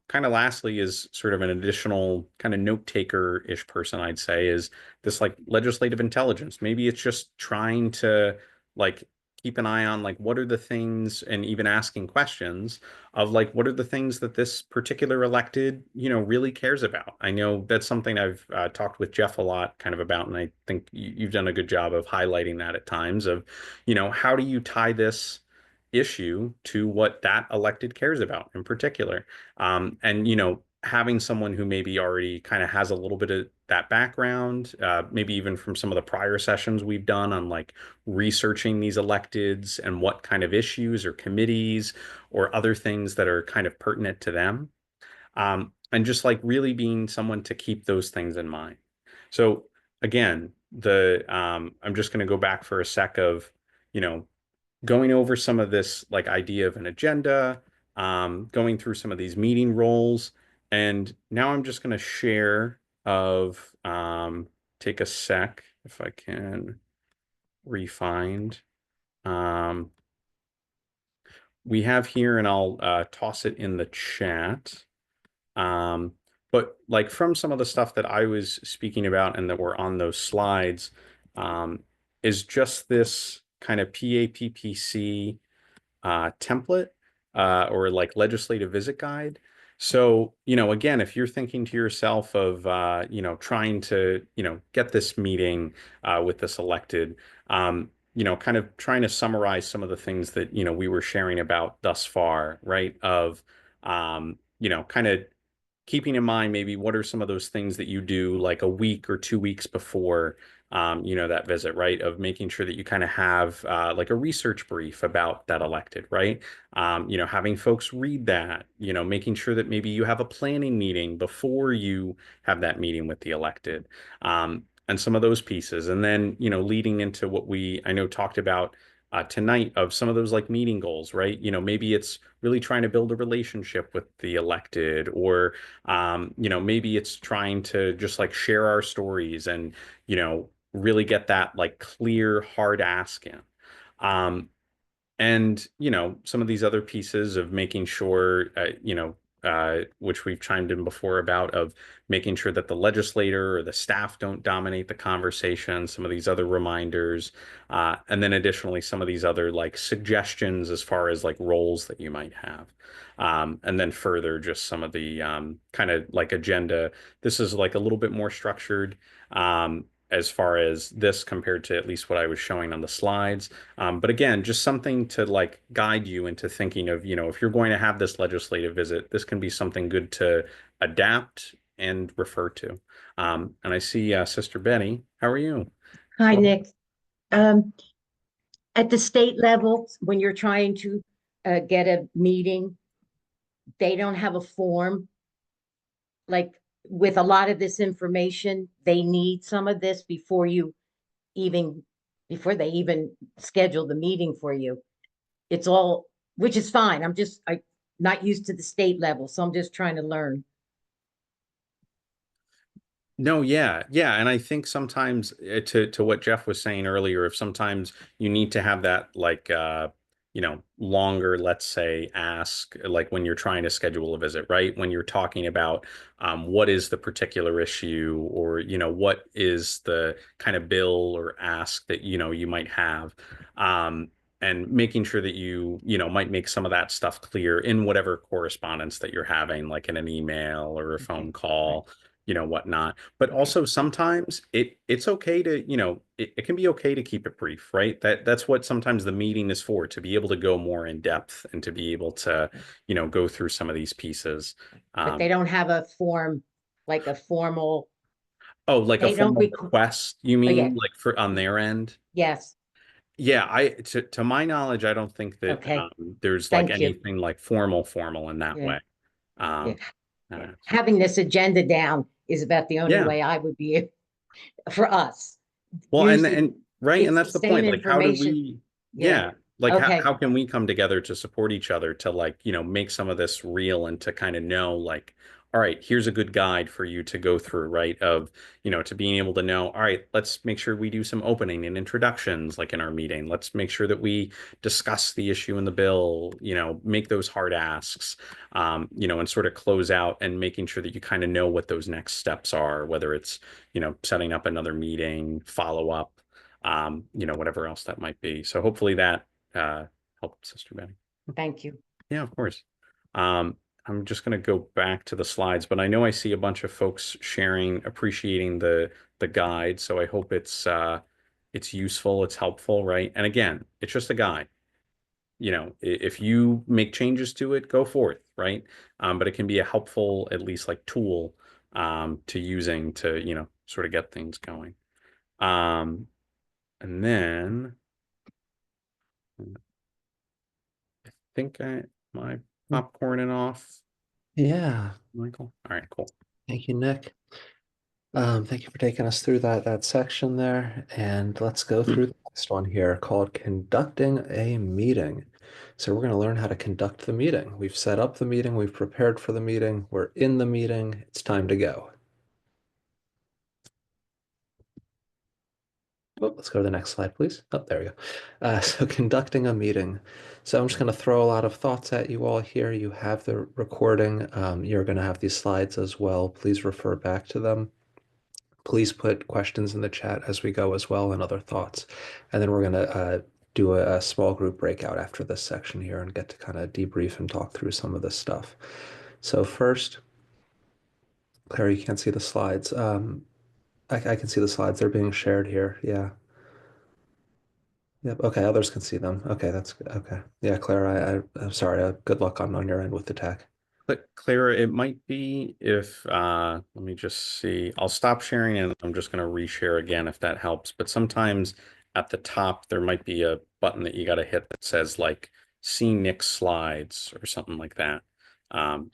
kind of lastly, is sort of an additional kind of note taker-ish person, I'd say, is this like legislative intelligence. Maybe it's just trying to like keep an eye on like what are the things, and even asking questions of like what are the things that this particular elected really cares about. I know that's something I've talked with Jeff a lot kind of about, and I think you've done a good job of highlighting that at times of how do you tie this issue to what that elected cares about in particular. And having someone who maybe already kind of has a little bit of that background, maybe even from some of the prior sessions we've done on like researching these electeds and what kind of issues or committees or other things that are kind of pertinent to them. And just like really being someone to keep those things in mind. So again, I'm just going to go back for a sec of, you know, going over some of this like idea of an agenda, going through some of these meeting roles. And now I'm just going to share of, take a sec if I can refind. Um, we have here, and I'll toss it in the chat. But like from some of the stuff that I was speaking about and that were on those slides, um, is just this kind of PAPPC template or like legislative visit guide. So, again, if you're thinking to yourself of, trying to, get this meeting with this elected, kind of trying to summarize some of the things that, we were sharing about thus far, right? Of, kind of keeping in mind maybe what are some of those things that you do like a week or 2 weeks before that visit, right? Of making sure that you kind of have like a research brief about that elected, right? Having folks read that, making sure that maybe you have a planning meeting before you have that meeting with the elected, and some of those pieces. And then, leading into what I know talked about tonight of some of those like meeting goals, right? Maybe it's really trying to build a relationship with the elected, or maybe it's trying to just like share our stories and, really get that like clear, hard ask in. And some of these other pieces of making sure which we've chimed in before about, of making sure that the legislator or the staff don't dominate the conversation, some of these other reminders, and then additionally some of these other like suggestions as far as like roles that you might have. And then further, just some of the kind of like agenda. This is like a little bit more structured, as far as this compared to at least what I was showing on the slides. But again, just something to like guide you into thinking of, if you're going to have this legislative visit, this can be something good to adapt and refer to. And I see Sister Betty. How are you? Hi, Nick. Um, at the state level, when you're trying to get a meeting, they don't have a form like with a lot of this information, they need some of this even before they even schedule the meeting for you. It's all, which is fine. I'm not used to the state level, so I'm just trying to learn. No, yeah, yeah, and I think sometimes to what Jeff was saying earlier, if sometimes you need to have that like longer, let's say, ask like when you're trying to schedule a visit, right? When you're talking about what is the particular issue, or what is the kind of bill or ask that you might have. And making sure that you might make some of that stuff clear in whatever correspondence that you're having, like in an email or a phone Okay. call, whatnot. But also sometimes it's okay to, it can be okay to keep it brief, right? That's what sometimes the meeting is for, to be able to go more in depth and to be able to, go through some of these pieces. But they don't have a form, like a formal, Oh, like a they don't formal require, request, you oh yeah, mean, like for on their end? yes, Yeah, to my knowledge, I don't think that okay, there's like thank you. anything like formal in that Yeah, way. yeah, Um, yeah. so Having this agenda down is about the only yeah. way I would be for us. Well, Usually and right, and it's the that's the same point. Like, how do information. we, Yeah, yeah, like okay, how can we come together to support each other to like, make some of this real and to kind of know like, all right, here's a good guide for you to go through, right? Of, to being able to know, all right, let's make sure we do some opening and introductions like in our meeting. Let's make sure that we discuss the issue in the bill, make those hard asks, and sort of close out and making sure that you kind of know what those next steps are, whether it's setting up another meeting, follow up, whatever else that might be. So hopefully that helped, Sister Betty. thank you. Yeah, of course. Um, I'm just going to go back to the slides, but I know I see a bunch of folks sharing, appreciating the guide. So I hope it's useful, it's helpful, right? And again, it's just a guide. If you make changes to it, go forth, right? But it can be a helpful, at least like tool to using to, sort of get things going. And then I think my popcorn and off, Yeah, Michael. All right, cool. thank you, Nick. Thank you for taking us through that section there. And let's go through the next one here called conducting a meeting. So we're going to learn how to conduct the meeting. We've set up the meeting, we've prepared for the meeting, we're in the meeting, it's time to go. Oh, let's go to the next slide, please. Oh, there we go. So conducting a meeting. So I'm just going to throw a lot of thoughts at you all here. You have the recording. You're going to have these slides as well. Please refer back to them. Please put questions in the chat as we go as well and other thoughts. And then we're going to do a small group breakout after this section here and get to kind of debrief and talk through some of this stuff. So first, Claire, you can't see the slides. I can see the slides. They're being shared here. Yeah. Yep. Okay. Others can see them. Okay. That's good. Okay. Yeah, Claire, I'm sorry. Good luck on your end with the tech. But Clara, it might be if let me just see. I'll stop sharing and I'm just going to reshare again if that helps. But sometimes at the top there might be a button that you got to hit that says like see Nick's slides or something like that.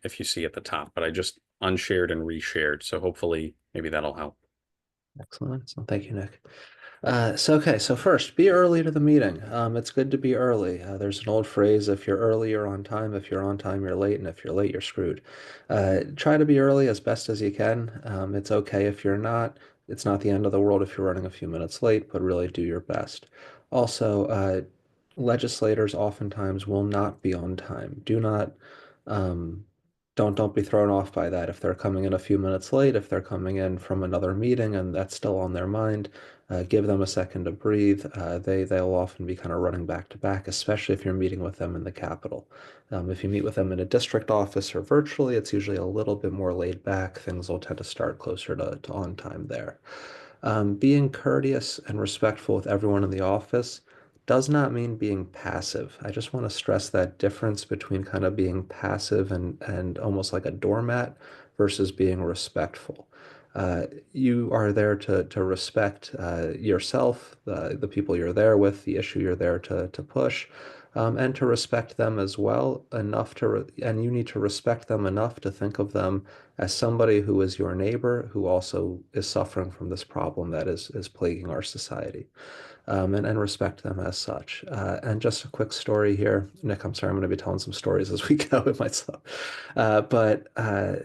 If you see at the top, but I just unshared and reshared. So hopefully maybe that'll help. Excellent. So thank you, Nick. So first, be early to the meeting. It's good to be early. There's an old phrase, if you're early, you're on time. If you're on time, you're late. And if you're late, you're screwed. Try to be early as best as you can. It's okay if you're not. It's not the end of the world if you're running a few minutes late, but really do your best. Also, legislators oftentimes will not be on time. Do not, um, don't be thrown off by that. If they're coming in a few minutes late, if they're coming in from another meeting and that's still on their mind, give them a second to breathe. They'll often be kind of running back to back, especially if you're meeting with them in the Capitol. If you meet with them in a district office or virtually, it's usually a little bit more laid back. Things will tend to start closer to on time there. Being courteous and respectful with everyone in the office does not mean being passive. I just want to stress that difference between kind of being passive and almost like a doormat versus being respectful. You are there to respect yourself, the people you're there with, the issue you're there to push, and to respect them as well enough and you need to respect them enough to think of them as somebody who is your neighbor who also is suffering from this problem that is plaguing our society, and respect them as such. And just a quick story here. Nick, I'm sorry, I'm going to be telling some stories as we go with myself. But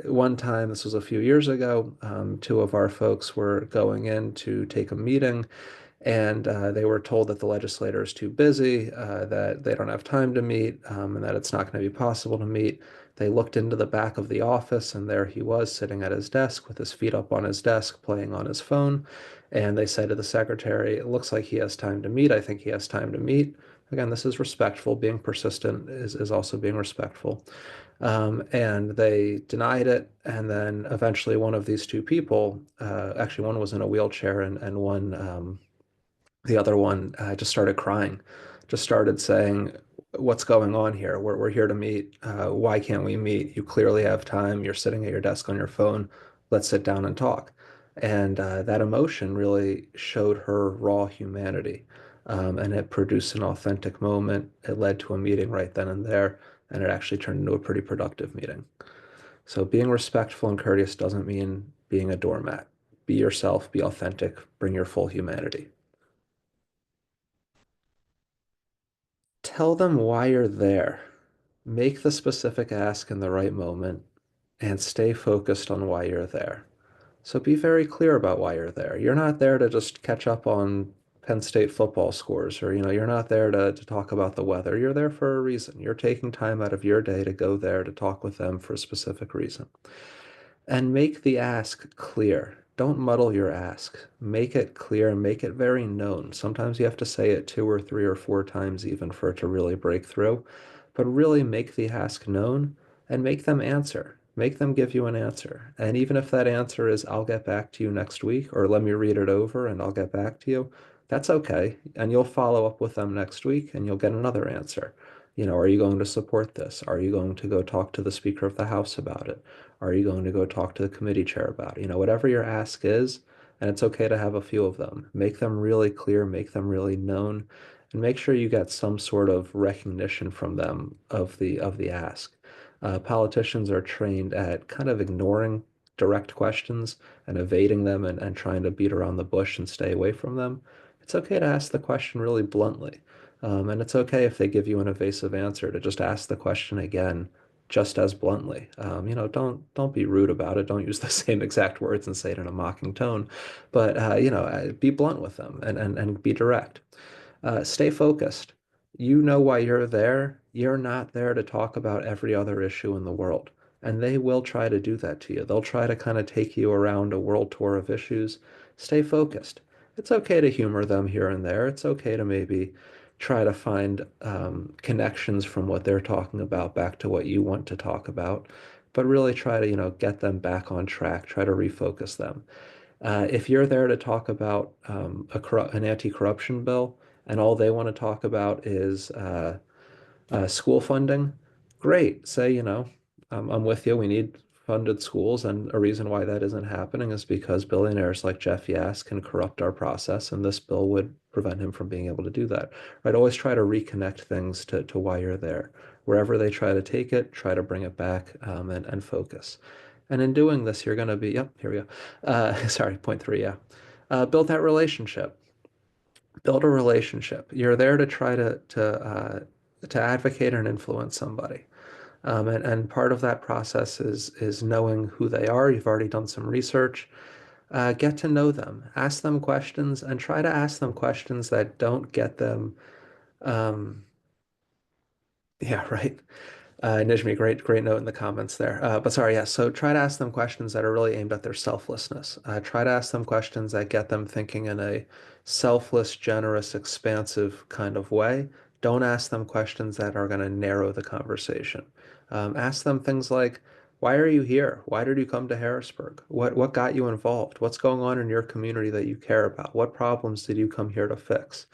one time, this was a few years ago, two of our folks were going in to take a meeting, and they were told that the legislator is too busy, that they don't have time to meet, and that it's not going to be possible to meet. They looked into the back of the office, and there he was sitting at his desk with his feet up on his desk, playing on his phone. And they said to the secretary, "It looks like he has time to meet. I think he has time to meet." Again, this is respectful. Being persistent is also being respectful. And they denied it. And then eventually, one of these two people, actually, one was in a wheelchair, and one the other one just started crying, just started saying, "What's going on here? We're here to meet. Why can't we meet? You clearly have time. You're sitting at your desk on your phone. Let's sit down and talk." And that emotion really showed her raw humanity. And it produced an authentic moment. It led to a meeting right then and there, and it actually turned into a pretty productive meeting. So being respectful and courteous doesn't mean being a doormat. Be yourself, be authentic, bring your full humanity. Tell them why you're there. Make the specific ask in the right moment and stay focused on why you're there. So be very clear about why you're there. You're not there to just catch up on Penn State football scores, or you're not there to talk about the weather. You're there for a reason. You're taking time out of your day to go there to talk with them for a specific reason. And make the ask clear. Don't muddle your ask. Make it clear, make it very known. Sometimes you have to say it two or three or four times even for it to really break through. But really make the ask known and make them answer. Make them give you an answer. And even if that answer is, "I'll get back to you next week," or "Let me read it over and I'll get back to you," that's okay. And you'll follow up with them next week and you'll get another answer. Are you going to support this? Are you going to go talk to the Speaker of the House about it? Are you going to go talk to the committee chair about it? Whatever your ask is, and it's okay to have a few of them. Make them really clear, make them really known, and make sure you get some sort of recognition from them of the ask. Politicians are trained at kind of ignoring direct questions and evading them and trying to beat around the bush and stay away from them. It's okay to ask the question really bluntly. And it's okay if they give you an evasive answer to just ask the question again just as bluntly. Don't be rude about it. Don't use the same exact words and say it in a mocking tone, but be blunt with them and be direct. Stay focused. You know why you're there. You're not there to talk about every other issue in the world. And they will try to do that to you. They'll try to kind of take you around a world tour of issues. Stay focused. It's okay to humor them here and there. It's okay to maybe try to find connections from what they're talking about back to what you want to talk about. But really try to, get them back on track. Try to refocus them. If you're there to talk about an anti-corruption bill and all they want to talk about is school funding, great. Say, I'm with you. We need funded schools, and a reason why that isn't happening is because billionaires like Jeff Yass can corrupt our process, and this bill would prevent him from being able to do that. Right? Always try to reconnect things to why you're there. Wherever they try to take it, try to bring it back and focus. And in doing this, you're going to be, yep, here we go. Sorry, point three, yeah. Build that relationship. Build a relationship. You're there to try to advocate and influence somebody. And part of that process is knowing who they are. You've already done some research. Get to know them. Ask them questions and try to ask them questions that don't get them. Um, yeah, right. Nijmi, great note in the comments there. But sorry, yeah. So try to ask them questions that are really aimed at their selflessness. Try to ask them questions that get them thinking in a selfless, generous, expansive kind of way. Don't ask them questions that are going to narrow the conversation. Ask them things like, "Why are you here? Why did you come to Harrisburg? What got you involved? What's going on in your community that you care about? What problems did you come here to fix?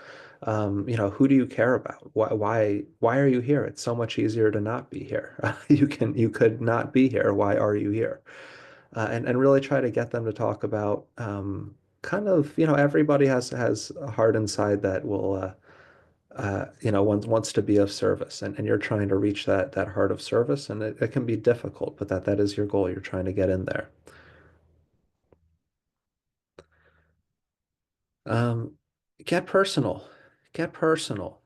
Who do you care about? Why are you here? It's so much easier to not be here. You could not be here. Why are you here?" And really try to get them to talk about kind of, everybody has a heart inside that will wants to be of service, and you're trying to reach that heart of service, and it can be difficult, but that is your goal. You're trying to get in there. Um, get personal. Get personal.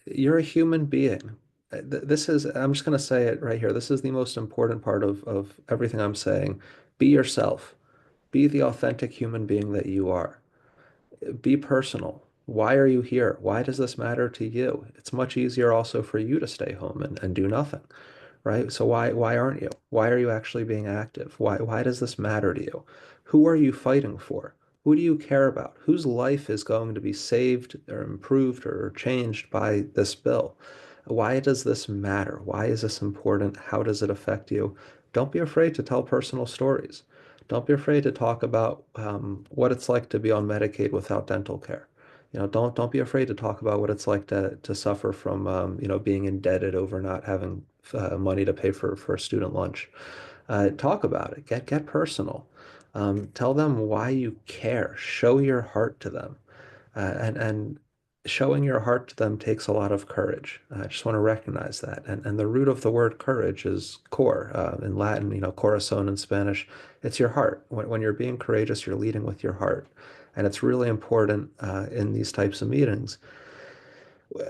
You're a human being. This is, I'm just going to say it right here. This is the most important part of everything I'm saying. Be yourself. Be the authentic human being that you are. Be personal. Why are you here? Why does this matter to you? It's much easier also for you to stay home and do nothing, right? So why aren't you? Why are you actually being active? Why does this matter to you? Who are you fighting for? Who do you care about? Whose life is going to be saved or improved or changed by this bill? Why does this matter? Why is this important? How does it affect you? Don't be afraid to tell personal stories. Don't be afraid to talk about what it's like to be on Medicaid without dental care. Don't be afraid to talk about what it's like to suffer from being indebted over not having money to pay for student lunch. Talk about it. Get personal. Tell them why you care. Show your heart to them. And showing your heart to them takes a lot of courage. I just want to recognize that. And the root of the word courage is cor in Latin, corazón in Spanish. It's your heart. When you're being courageous, you're leading with your heart. And it's really important in these types of meetings.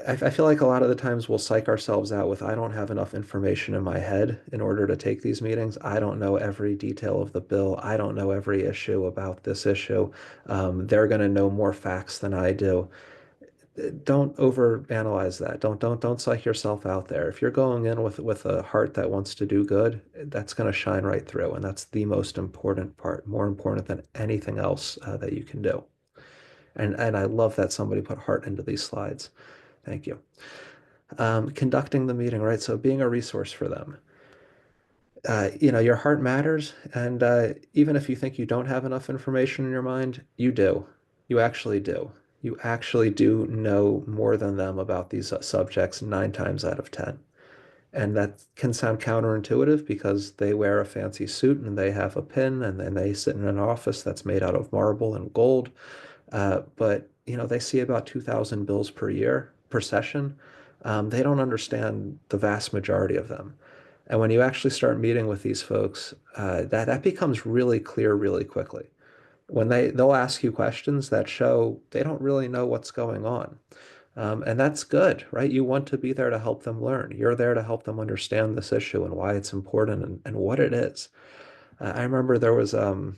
I feel like a lot of the times we'll psych ourselves out with, I don't have enough information in my head in order to take these meetings. I don't know every detail of the bill. I don't know every issue about this issue. They're going to know more facts than I do. Don't overanalyze that. Don't psych yourself out there. If you're going in with a heart that wants to do good, that's going to shine right through, and that's the most important part, more important than anything else that you can do. And I love that somebody put heart into these slides. Thank you. Conducting the meeting, right? So being a resource for them. Your heart matters, and even if you think you don't have enough information in your mind, you do. You actually do. You actually do know more than them about these subjects 9 times out of 10. And that can sound counterintuitive because they wear a fancy suit and they have a pin and then they sit in an office that's made out of marble and gold. But they see about 2,000 bills per year, per session. They don't understand the vast majority of them. And when you actually start meeting with these folks, that becomes really clear really quickly. When they'll ask you questions that show they don't really know what's going on. And that's good, right? You want to be there to help them learn. You're there to help them understand this issue and why it's important and what it is. I remember there was a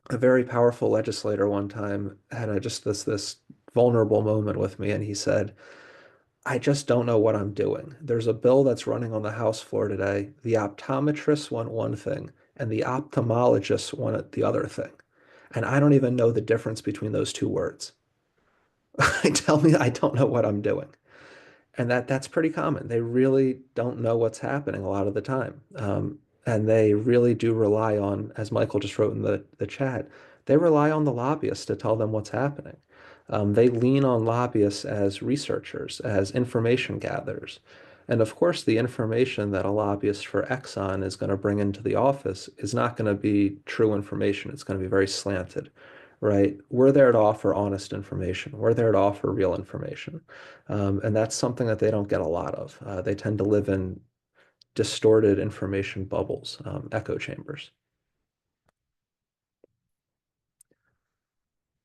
very powerful legislator one time had just this vulnerable moment with me, and he said, I just don't know what I'm doing. There's a bill that's running on the House floor today. The optometrists want one thing, and the ophthalmologists want the other thing. And I don't even know the difference between those two words. Tell me I don't know what I'm doing. And that's pretty common. They really don't know what's happening a lot of the time. And they really do rely on, as Michael just wrote in the chat, they rely on the lobbyists to tell them what's happening. They lean on lobbyists as researchers, as information gatherers. And of course, the information that a lobbyist for Exxon is going to bring into the office is not going to be true information. It's going to be very slanted, right? We're there to offer honest information. We're there to offer real information. And that's something that they don't get a lot of. They tend to live in distorted information bubbles, echo chambers.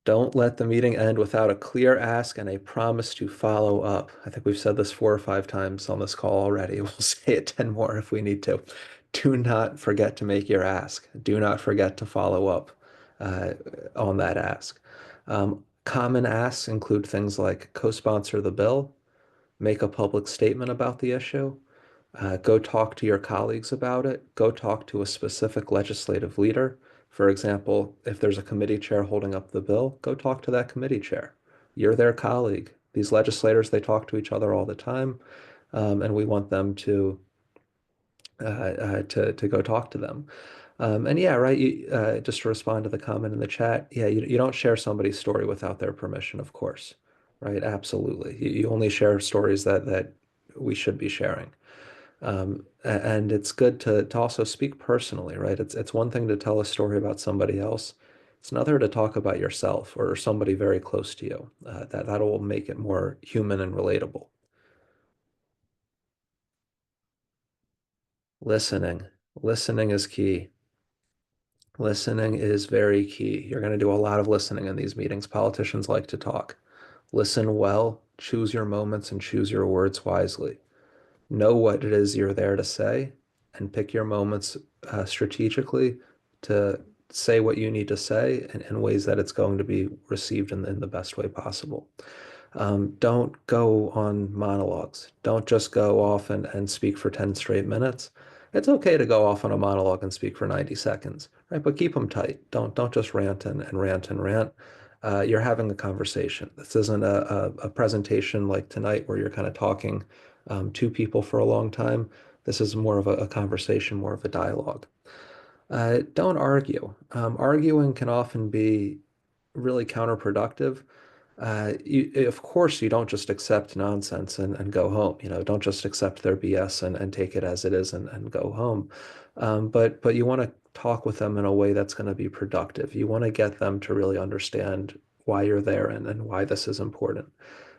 Don't let the meeting end without a clear ask and a promise to follow up. I think we've said this 4 or 5 times on this call already. We'll say it 10 more if we need to. Do not forget to make your ask. Do not forget to follow up on that ask. Common asks include things like co-sponsor the bill, make a public statement about the issue, go talk to your colleagues about it, go talk to a specific legislative leader. For example, if there's a committee chair holding up the bill, go talk to that committee chair. You're their colleague. These legislators, they talk to each other all the time, and we want them to go talk to them. And yeah, right. Just to respond to the comment in the chat, yeah, you don't share somebody's story without their permission, of course, right? Absolutely. You only share stories that we should be sharing. And it's good to also speak personally, right? It's one thing to tell a story about somebody else. It's another to talk about yourself or somebody very close to you. That will make it more human and relatable. Listening. Listening is key. Listening is very key. You're going to do a lot of listening in these meetings. Politicians like to talk. Listen well, choose your moments, and choose your words wisely. Know what it is you're there to say, and pick your moments strategically to say what you need to say in ways that it's going to be received in the best way possible. Don't go on monologues. Don't just go off and speak for 10 straight minutes. It's okay to go off on a monologue and speak for 90 seconds, right? But keep them tight. Don't just rant and rant and rant. You're having a conversation. This isn't a presentation like tonight where you're kind of talking to people for a long time. This is more of a conversation, more of a dialogue. Don't argue. Arguing can often be really counterproductive. Of course, you don't just accept nonsense and go home. Don't just accept their BS and take it as it is and go home. But you want to talk with them in a way that's going to be productive. You want to get them to really understand why you're there and why this is important.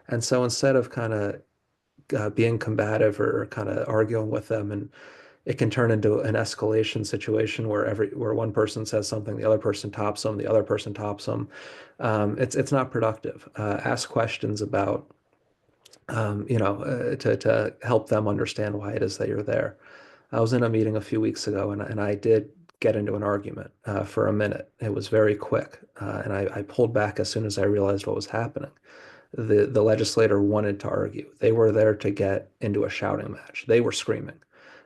And so instead of kind of being combative or kind of arguing with them, and it can turn into an escalation situation where one person says something, the other person tops them, the other person tops them. It's not productive. Ask questions about to help them understand why it is that you're there. I was in a meeting a few weeks ago, and I did get into an argument for a minute. It was very quick, and I pulled back as soon as I realized what was happening. The legislator wanted to argue. They were there to get into a shouting match. They were screaming.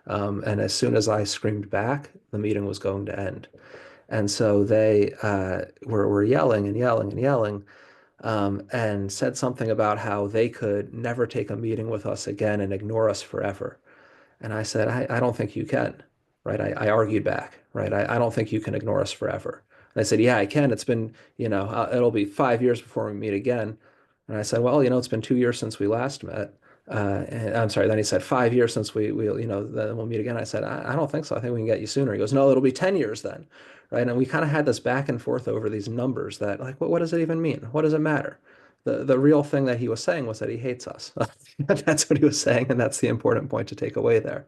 And as soon as I screamed back, the meeting was going to end. And so they were yelling and yelling and yelling, and said something about how they could never take a meeting with us again and ignore us forever. And I said, I don't think you can, right? I argued back, right? I don't think you can ignore us forever. And I said, yeah, I can. It's been, it'll be 5 years before we meet again. And I said, well, it's been 2 years since we last met. And I'm sorry. Then he said 5 years since then we'll meet again. I said, I don't think so. I think we can get you sooner. He goes, no, it'll be 10 years then. Right. And we kind of had this back and forth over these numbers that like, what does it even mean? What does it matter? The real thing that he was saying was that he hates us. That's what he was saying, and that's the important point to take away there.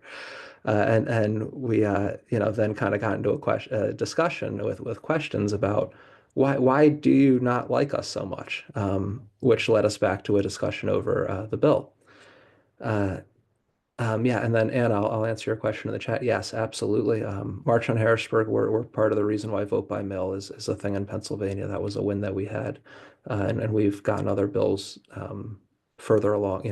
And we then kind of got into a discussion with questions about why do you not like us so much, which led us back to a discussion over the bill. Uh, yeah, and then Anne, I'll answer your question in the chat. Yes, absolutely. March on Harrisburg, we're part of the reason why vote by mail is a thing in Pennsylvania. That was a win that we had, and we've gotten other bills further along,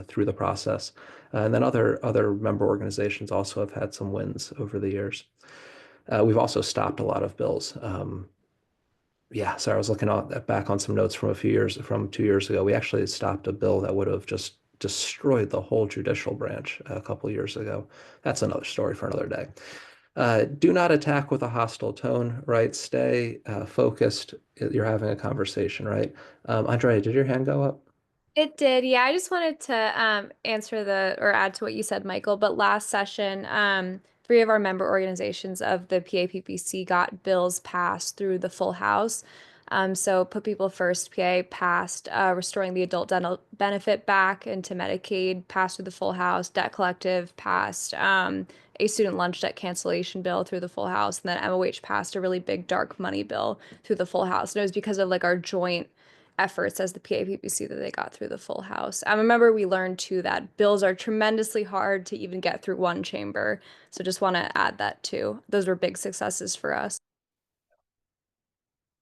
through the process. And then other member organizations also have had some wins over the years. We've also stopped a lot of bills. Yeah, so I was looking back on some notes from 2 years ago. We actually stopped a bill that would have just destroyed the whole judicial branch a couple years ago. That's another story for another day. Do not attack with a hostile tone, right? Stay focused. You're having a conversation, right? Andrea, did your hand go up? It did. Yeah, I just wanted to answer or add to what you said, Michael. But last session, three of our member organizations of the PAPPC got bills passed through the full House. So Put People First PA passed restoring the adult dental benefit back into Medicaid, passed through the full House. Debt Collective passed a student lunch debt cancellation bill through the full House. And then MOH passed a really big dark money bill through the full House. And it was because of like our joint efforts as the PAPPC that they got through the full House. I remember we learned too that bills are tremendously hard to even get through one chamber. So just want to add that too. Those were big successes for us.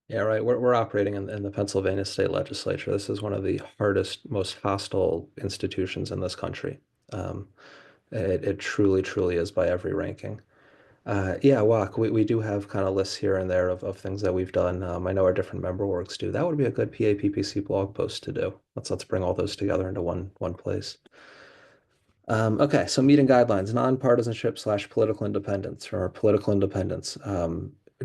Yeah, right. We're operating in the Pennsylvania State Legislature. This is one of the hardest, most hostile institutions in this country. It truly, truly is by every ranking. Yeah, WAC, we do have kind of lists here and there of things that we've done. I know our different member orgs do. That would be a good PAPPC blog post to do. Let's bring all those together into one place. Okay, so meeting guidelines, nonpartisanship / political independence or political independence.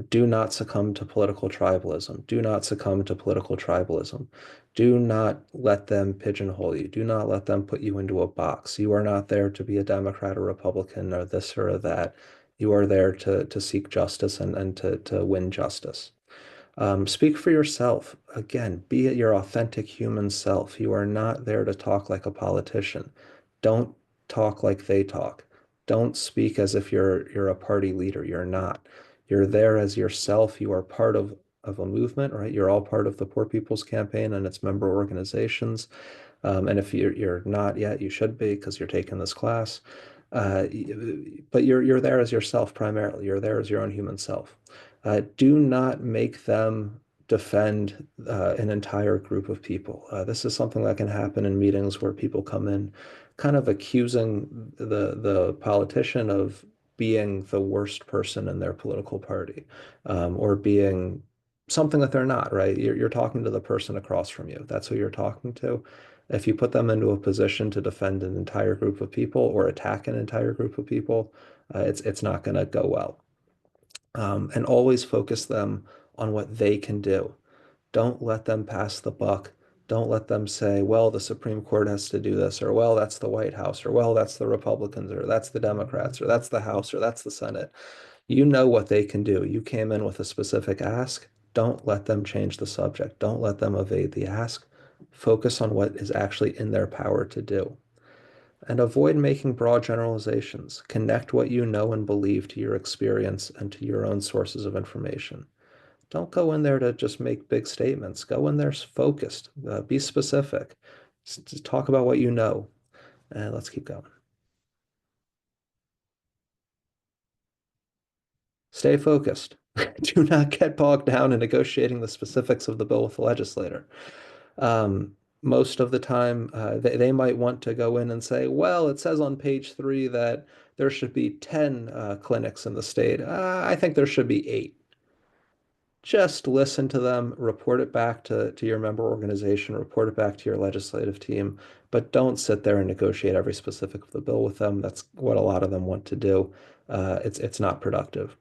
Do not succumb to political tribalism. Do not succumb to political tribalism. Do not let them pigeonhole you. Do not let them put you into a box. You are not there to be a Democrat or Republican or this or that. You are there to seek justice and to win justice. Speak for yourself. Again, be your authentic human self. You are not there to talk like a politician. Don't talk like they talk. Don't speak as if you're a party leader. You're not. You're there as yourself. You are part of a movement, right? You're all part of the Poor People's Campaign and its member organizations. And if you're not yet, you should be because you're taking this class. Uh, but you're there as yourself primarily. You're there as your own human self. Do not make them defend an entire group of people. This is something that can happen in meetings where people come in kind of accusing the politician of being the worst person in their political party, or being something that they're not, right? You're talking to the person across from you. That's who you're talking to. If you put them into a position to defend an entire group of people or attack an entire group of people, it's not going to go well. And always focus them on what they can do. Don't let them pass the buck. Don't let them say, well, the Supreme Court has to do this, or well, that's the White House, or well, that's the Republicans, or that's the Democrats, or that's the House, or that's the Senate. You know what they can do. You came in with a specific ask. Don't let them change the subject. Don't let them evade the ask. Focus on what is actually in their power to do. And avoid making broad generalizations. Connect what you know and believe to your experience and to your own sources of information. Don't go in there to just make big statements. Go in there focused. Be specific. Just talk about what you know. And let's keep going. Stay focused. Do not get bogged down in negotiating the specifics of the bill with the legislator. Most of the time, they might want to go in and say, well, it says on page 3 that there should be 10 clinics in the state. I think there should be 8. Just listen to them, report it back to your member organization, report it back to your legislative team, but don't sit there and negotiate every specific of the bill with them. That's what a lot of them want to do. It's not productive.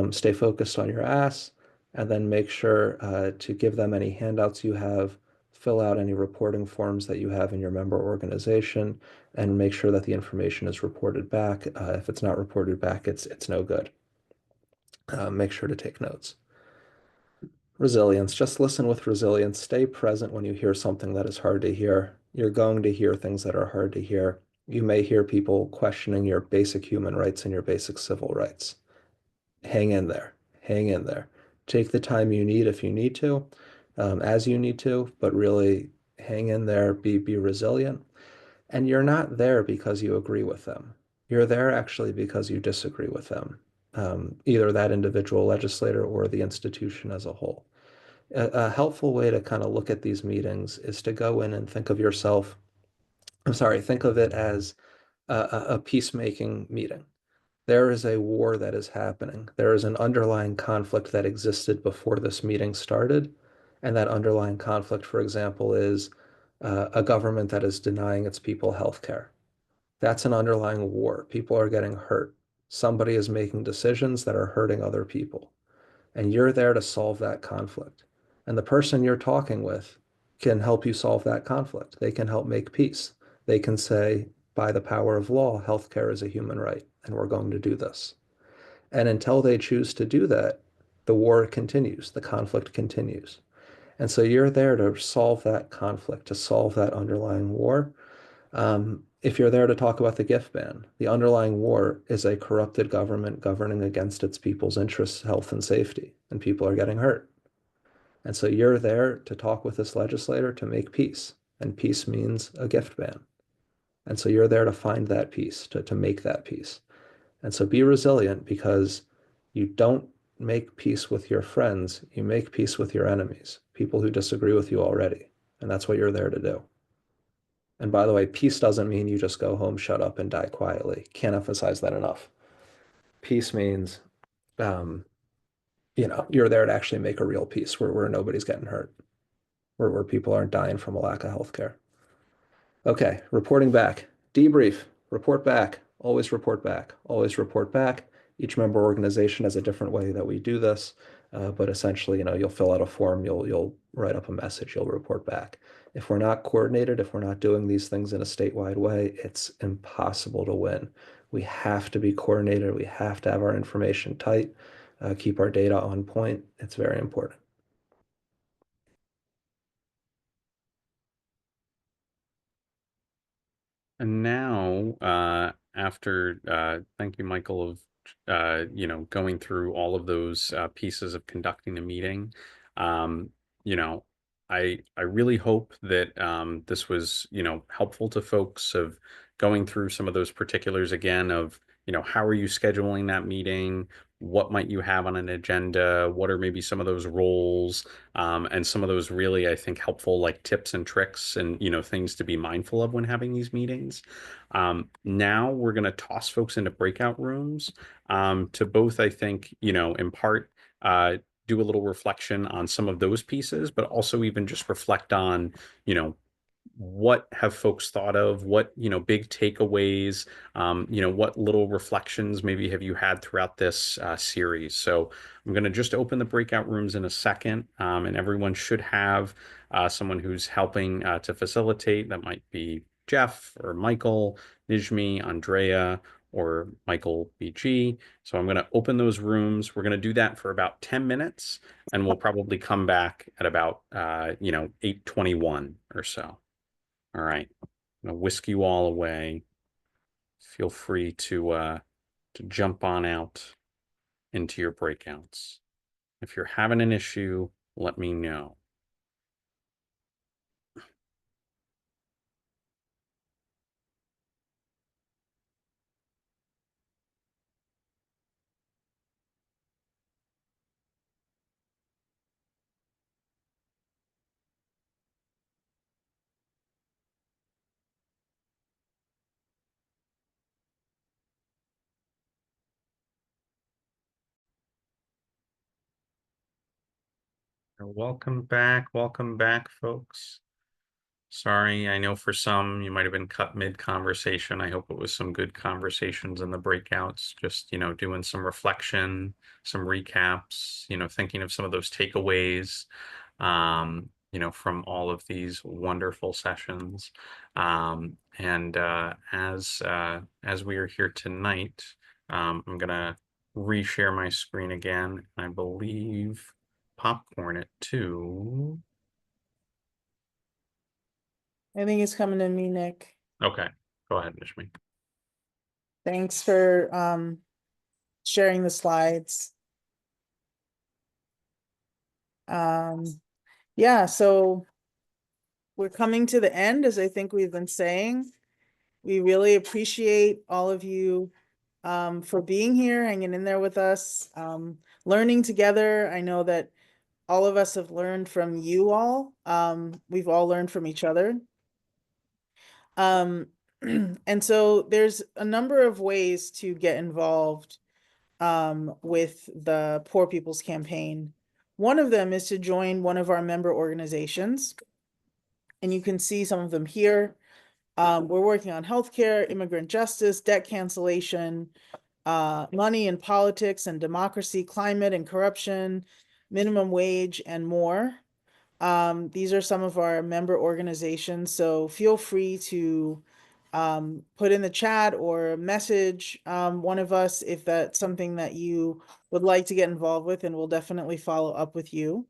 Stay focused on your ask, and then make sure to give them any handouts you have, fill out any reporting forms that you have in your member organization, and make sure that the information is reported back. If it's not reported back, it's no good. Make sure to take notes. Resilience. Just listen with resilience. Stay present when you hear something that is hard to hear. You're going to hear things that are hard to hear. You may hear people questioning your basic human rights and your basic civil rights. Hang in there. Hang in there. Take the time you need if you need to, as you need to, but really hang in there, be resilient. And you're not there because you agree with them. You're there actually because you disagree with them, either that individual legislator or the institution as a whole. A helpful way to kind of look at these meetings is to go in and think of yourself, I'm sorry, think of it as a peacemaking meeting. There is a war that is happening. There is an underlying conflict that existed before this meeting started. And that underlying conflict, for example, is a government that is denying its people health care. That's an underlying war. People are getting hurt. Somebody is making decisions that are hurting other people. And you're there to solve that conflict. And the person you're talking with can help you solve that conflict. They can help make peace. They can say, by the power of law, healthcare is a human right, and we're going to do this. And until they choose to do that, the war continues, the conflict continues. And so you're there to solve that conflict, to solve that underlying war. If you're there to talk about the gift ban, the underlying war is a corrupted government governing against its people's interests, health, and safety, and people are getting hurt. And so you're there to talk with this legislator to make peace, and peace means a gift ban. And so you're there to find that peace, to make that peace. And so be resilient because you don't make peace with your friends, you make peace with your enemies, people who disagree with you already. And that's what you're there to do. And by the way, peace doesn't mean you just go home, shut up, and die quietly. Can't emphasize that enough. Peace means, um, you're there to actually make a real peace where nobody's getting hurt, where people aren't dying from a lack of health care. Okay, reporting back. Debrief. Report back. Always report back. Always report back. Each member organization has a different way that we do this, but essentially, you'll fill out a form, you'll write up a message, you'll report back. If we're not coordinated, if we're not doing these things in a statewide way, it's impossible to win. We have to be coordinated. We have to have our information tight, keep our data on point. It's very important. And now, after thank you, Michael, of going through all of those pieces of conducting the meeting. Um, you know, I really hope that this was helpful to folks of going through some of those particulars again of how are you scheduling that meeting? What might you have on an agenda? What are maybe some of those roles? And some of those really, I think, helpful like tips and tricks and things to be mindful of when having these meetings. Now we're going to toss folks into breakout rooms to both, I think, in part do a little reflection on some of those pieces, but also even just reflect on, you know, what have folks thought of, what big takeaways, what little reflections maybe have you had throughout this series. So I'm going to just open the breakout rooms in a second, and everyone should have someone who's helping to facilitate. That might be Jeff or Michael, Nijmi, Andrea, or Michael BG. So I'm going to open those rooms. We're going to do that for about 10 minutes, and we'll probably come back at about 8:21 or so. All right. I'm gonna whisk you all away. Feel free to jump on out into your breakouts. If you're having an issue, let me know. Welcome back, folks. Sorry, I know for some you might have been cut mid-conversation. I hope it was some good conversations in the breakouts, just, doing some reflection, some recaps, thinking of some of those takeaways, from all of these wonderful sessions. And as we are here tonight, I'm gonna reshare my screen again. I believe popcorn it too. I think it's coming to me, Nick. Okay, go ahead, Nishmi. Thanks for sharing the slides. Yeah, so we're coming to the end, as I think we've been saying. We really appreciate all of you for being here, hanging in there with us, learning together. I know that all of us have learned from you all. We've all learned from each other. And so there's a number of ways to get involved with the Poor People's Campaign. One of them is to join one of our member organizations, and you can see some of them here. We're working on healthcare, immigrant justice, debt cancellation, money and politics and democracy, climate and corruption, minimum wage, and more. These are some of our member organizations, so feel free to put in the chat or message one of us if that's something that you would like to get involved with, and we'll definitely follow up with you.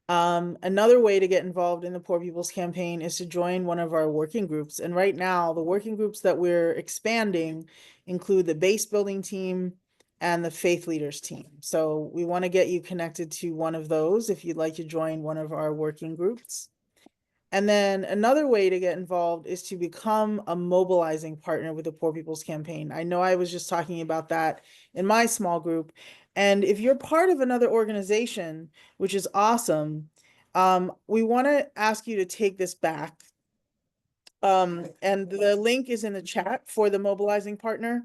Another way to get involved in the Poor People's Campaign is to join one of our working groups. And right now, the working groups that we're expanding include the base building team and the faith leaders team. So we want to get you connected to one of those if you'd like to join one of our working groups. And then another way to get involved is to become a mobilizing partner with the Poor People's Campaign. I know I was just talking about that in my small group. And if you're part of another organization, which is awesome, we want to ask you to take this back. And the link is in the chat for the mobilizing partner.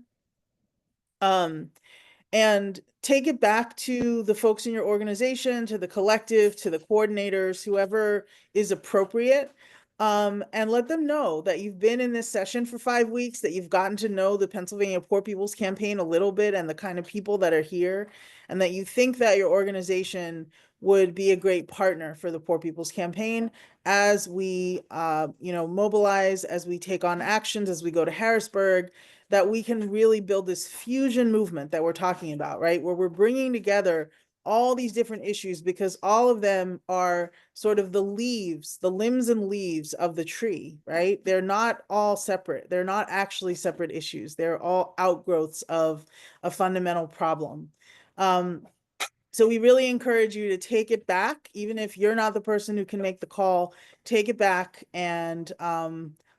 And take it back to the folks in your organization, to the collective, to the coordinators, whoever is appropriate, and let them know that you've been in this session for 5 weeks, that you've gotten to know the Pennsylvania Poor People's Campaign a little bit and the kind of people that are here, and that you think that your organization would be a great partner for the Poor People's Campaign as we, mobilize, as we take on actions, as we go to Harrisburg, that we can really build this fusion movement that we're talking about, right? Where we're bringing together all these different issues, because all of them are sort of the leaves, the limbs and leaves of the tree, right? They're not all separate. They're not actually separate issues. They're all outgrowths of a fundamental problem. So we really encourage you to take it back, even if you're not the person who can make the call, take it back and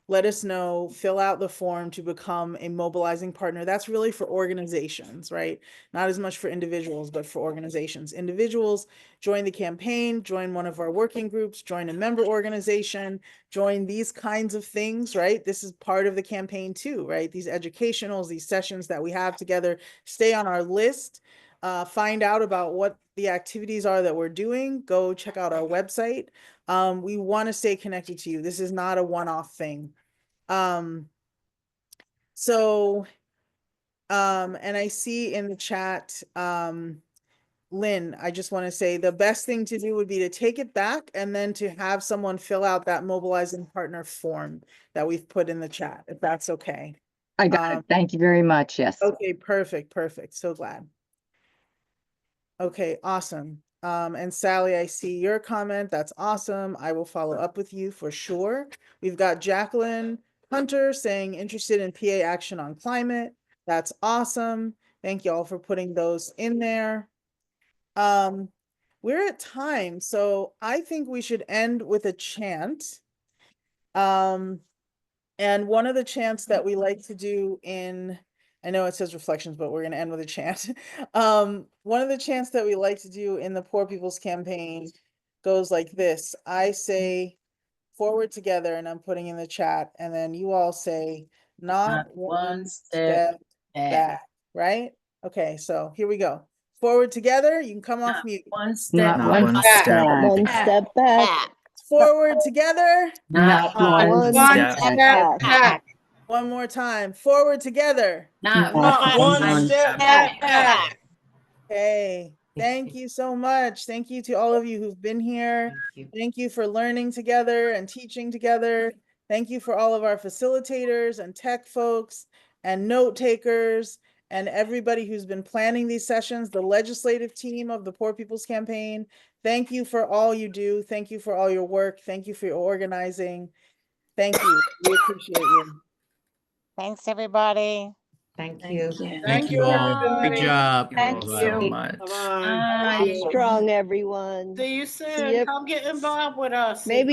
let us know, fill out the form to become a mobilizing partner. That's really for organizations, right? Not as much for individuals, but for organizations. Individuals, join the campaign, join one of our working groups, join a member organization, join these kinds of things, right? This is part of the campaign too, right? These educationals, these sessions that we have together, stay on our list. Find out about what the activities are that we're doing. Go check out our website. We want to stay connected to you. This is not a one-off thing. And I see in the chat, Lynn, I just want to say the best thing to do would be to take it back and then to have someone fill out that mobilizing partner form that we've put in the chat, if that's okay. I got it. Thank you very much. Yes. Okay, perfect. So glad. Okay, awesome. And Sally, I see your comment. That's awesome. I will follow up with you for sure. We've got Jacqueline Hunter saying interested in PA action on climate. That's awesome. Thank you all for putting those in there. We're at time, so I think we should end with a chant. And one of the chants that we like to do in, I know it says reflections, but we're going to end with a chant. One of the chants that we like to do in the Poor People's Campaign goes like this. I say forward together, and I'm putting in the chat, and then you all say not one step back, right? Okay, so here we go. Forward together. You can come off mute. One step Not one step back. One step back. Forward together. Not One one step step back. One more time. Forward together. Not one step back. Okay. Thank you so much. Thank you to all of you who've been here. Thank you for learning together and teaching together. Thank you for all of our facilitators and tech folks and note takers and everybody who's been planning these sessions, the legislative team of the Poor People's Campaign. Thank you for all you do. Thank you for all your work. Thank you for your organizing. Thank you. We appreciate you. Thanks, everybody. Thank you. Thank you, everybody. Good job. Thank so you. much. Stay strong, everyone. See you See soon. ya. Come get involved with us. Maybe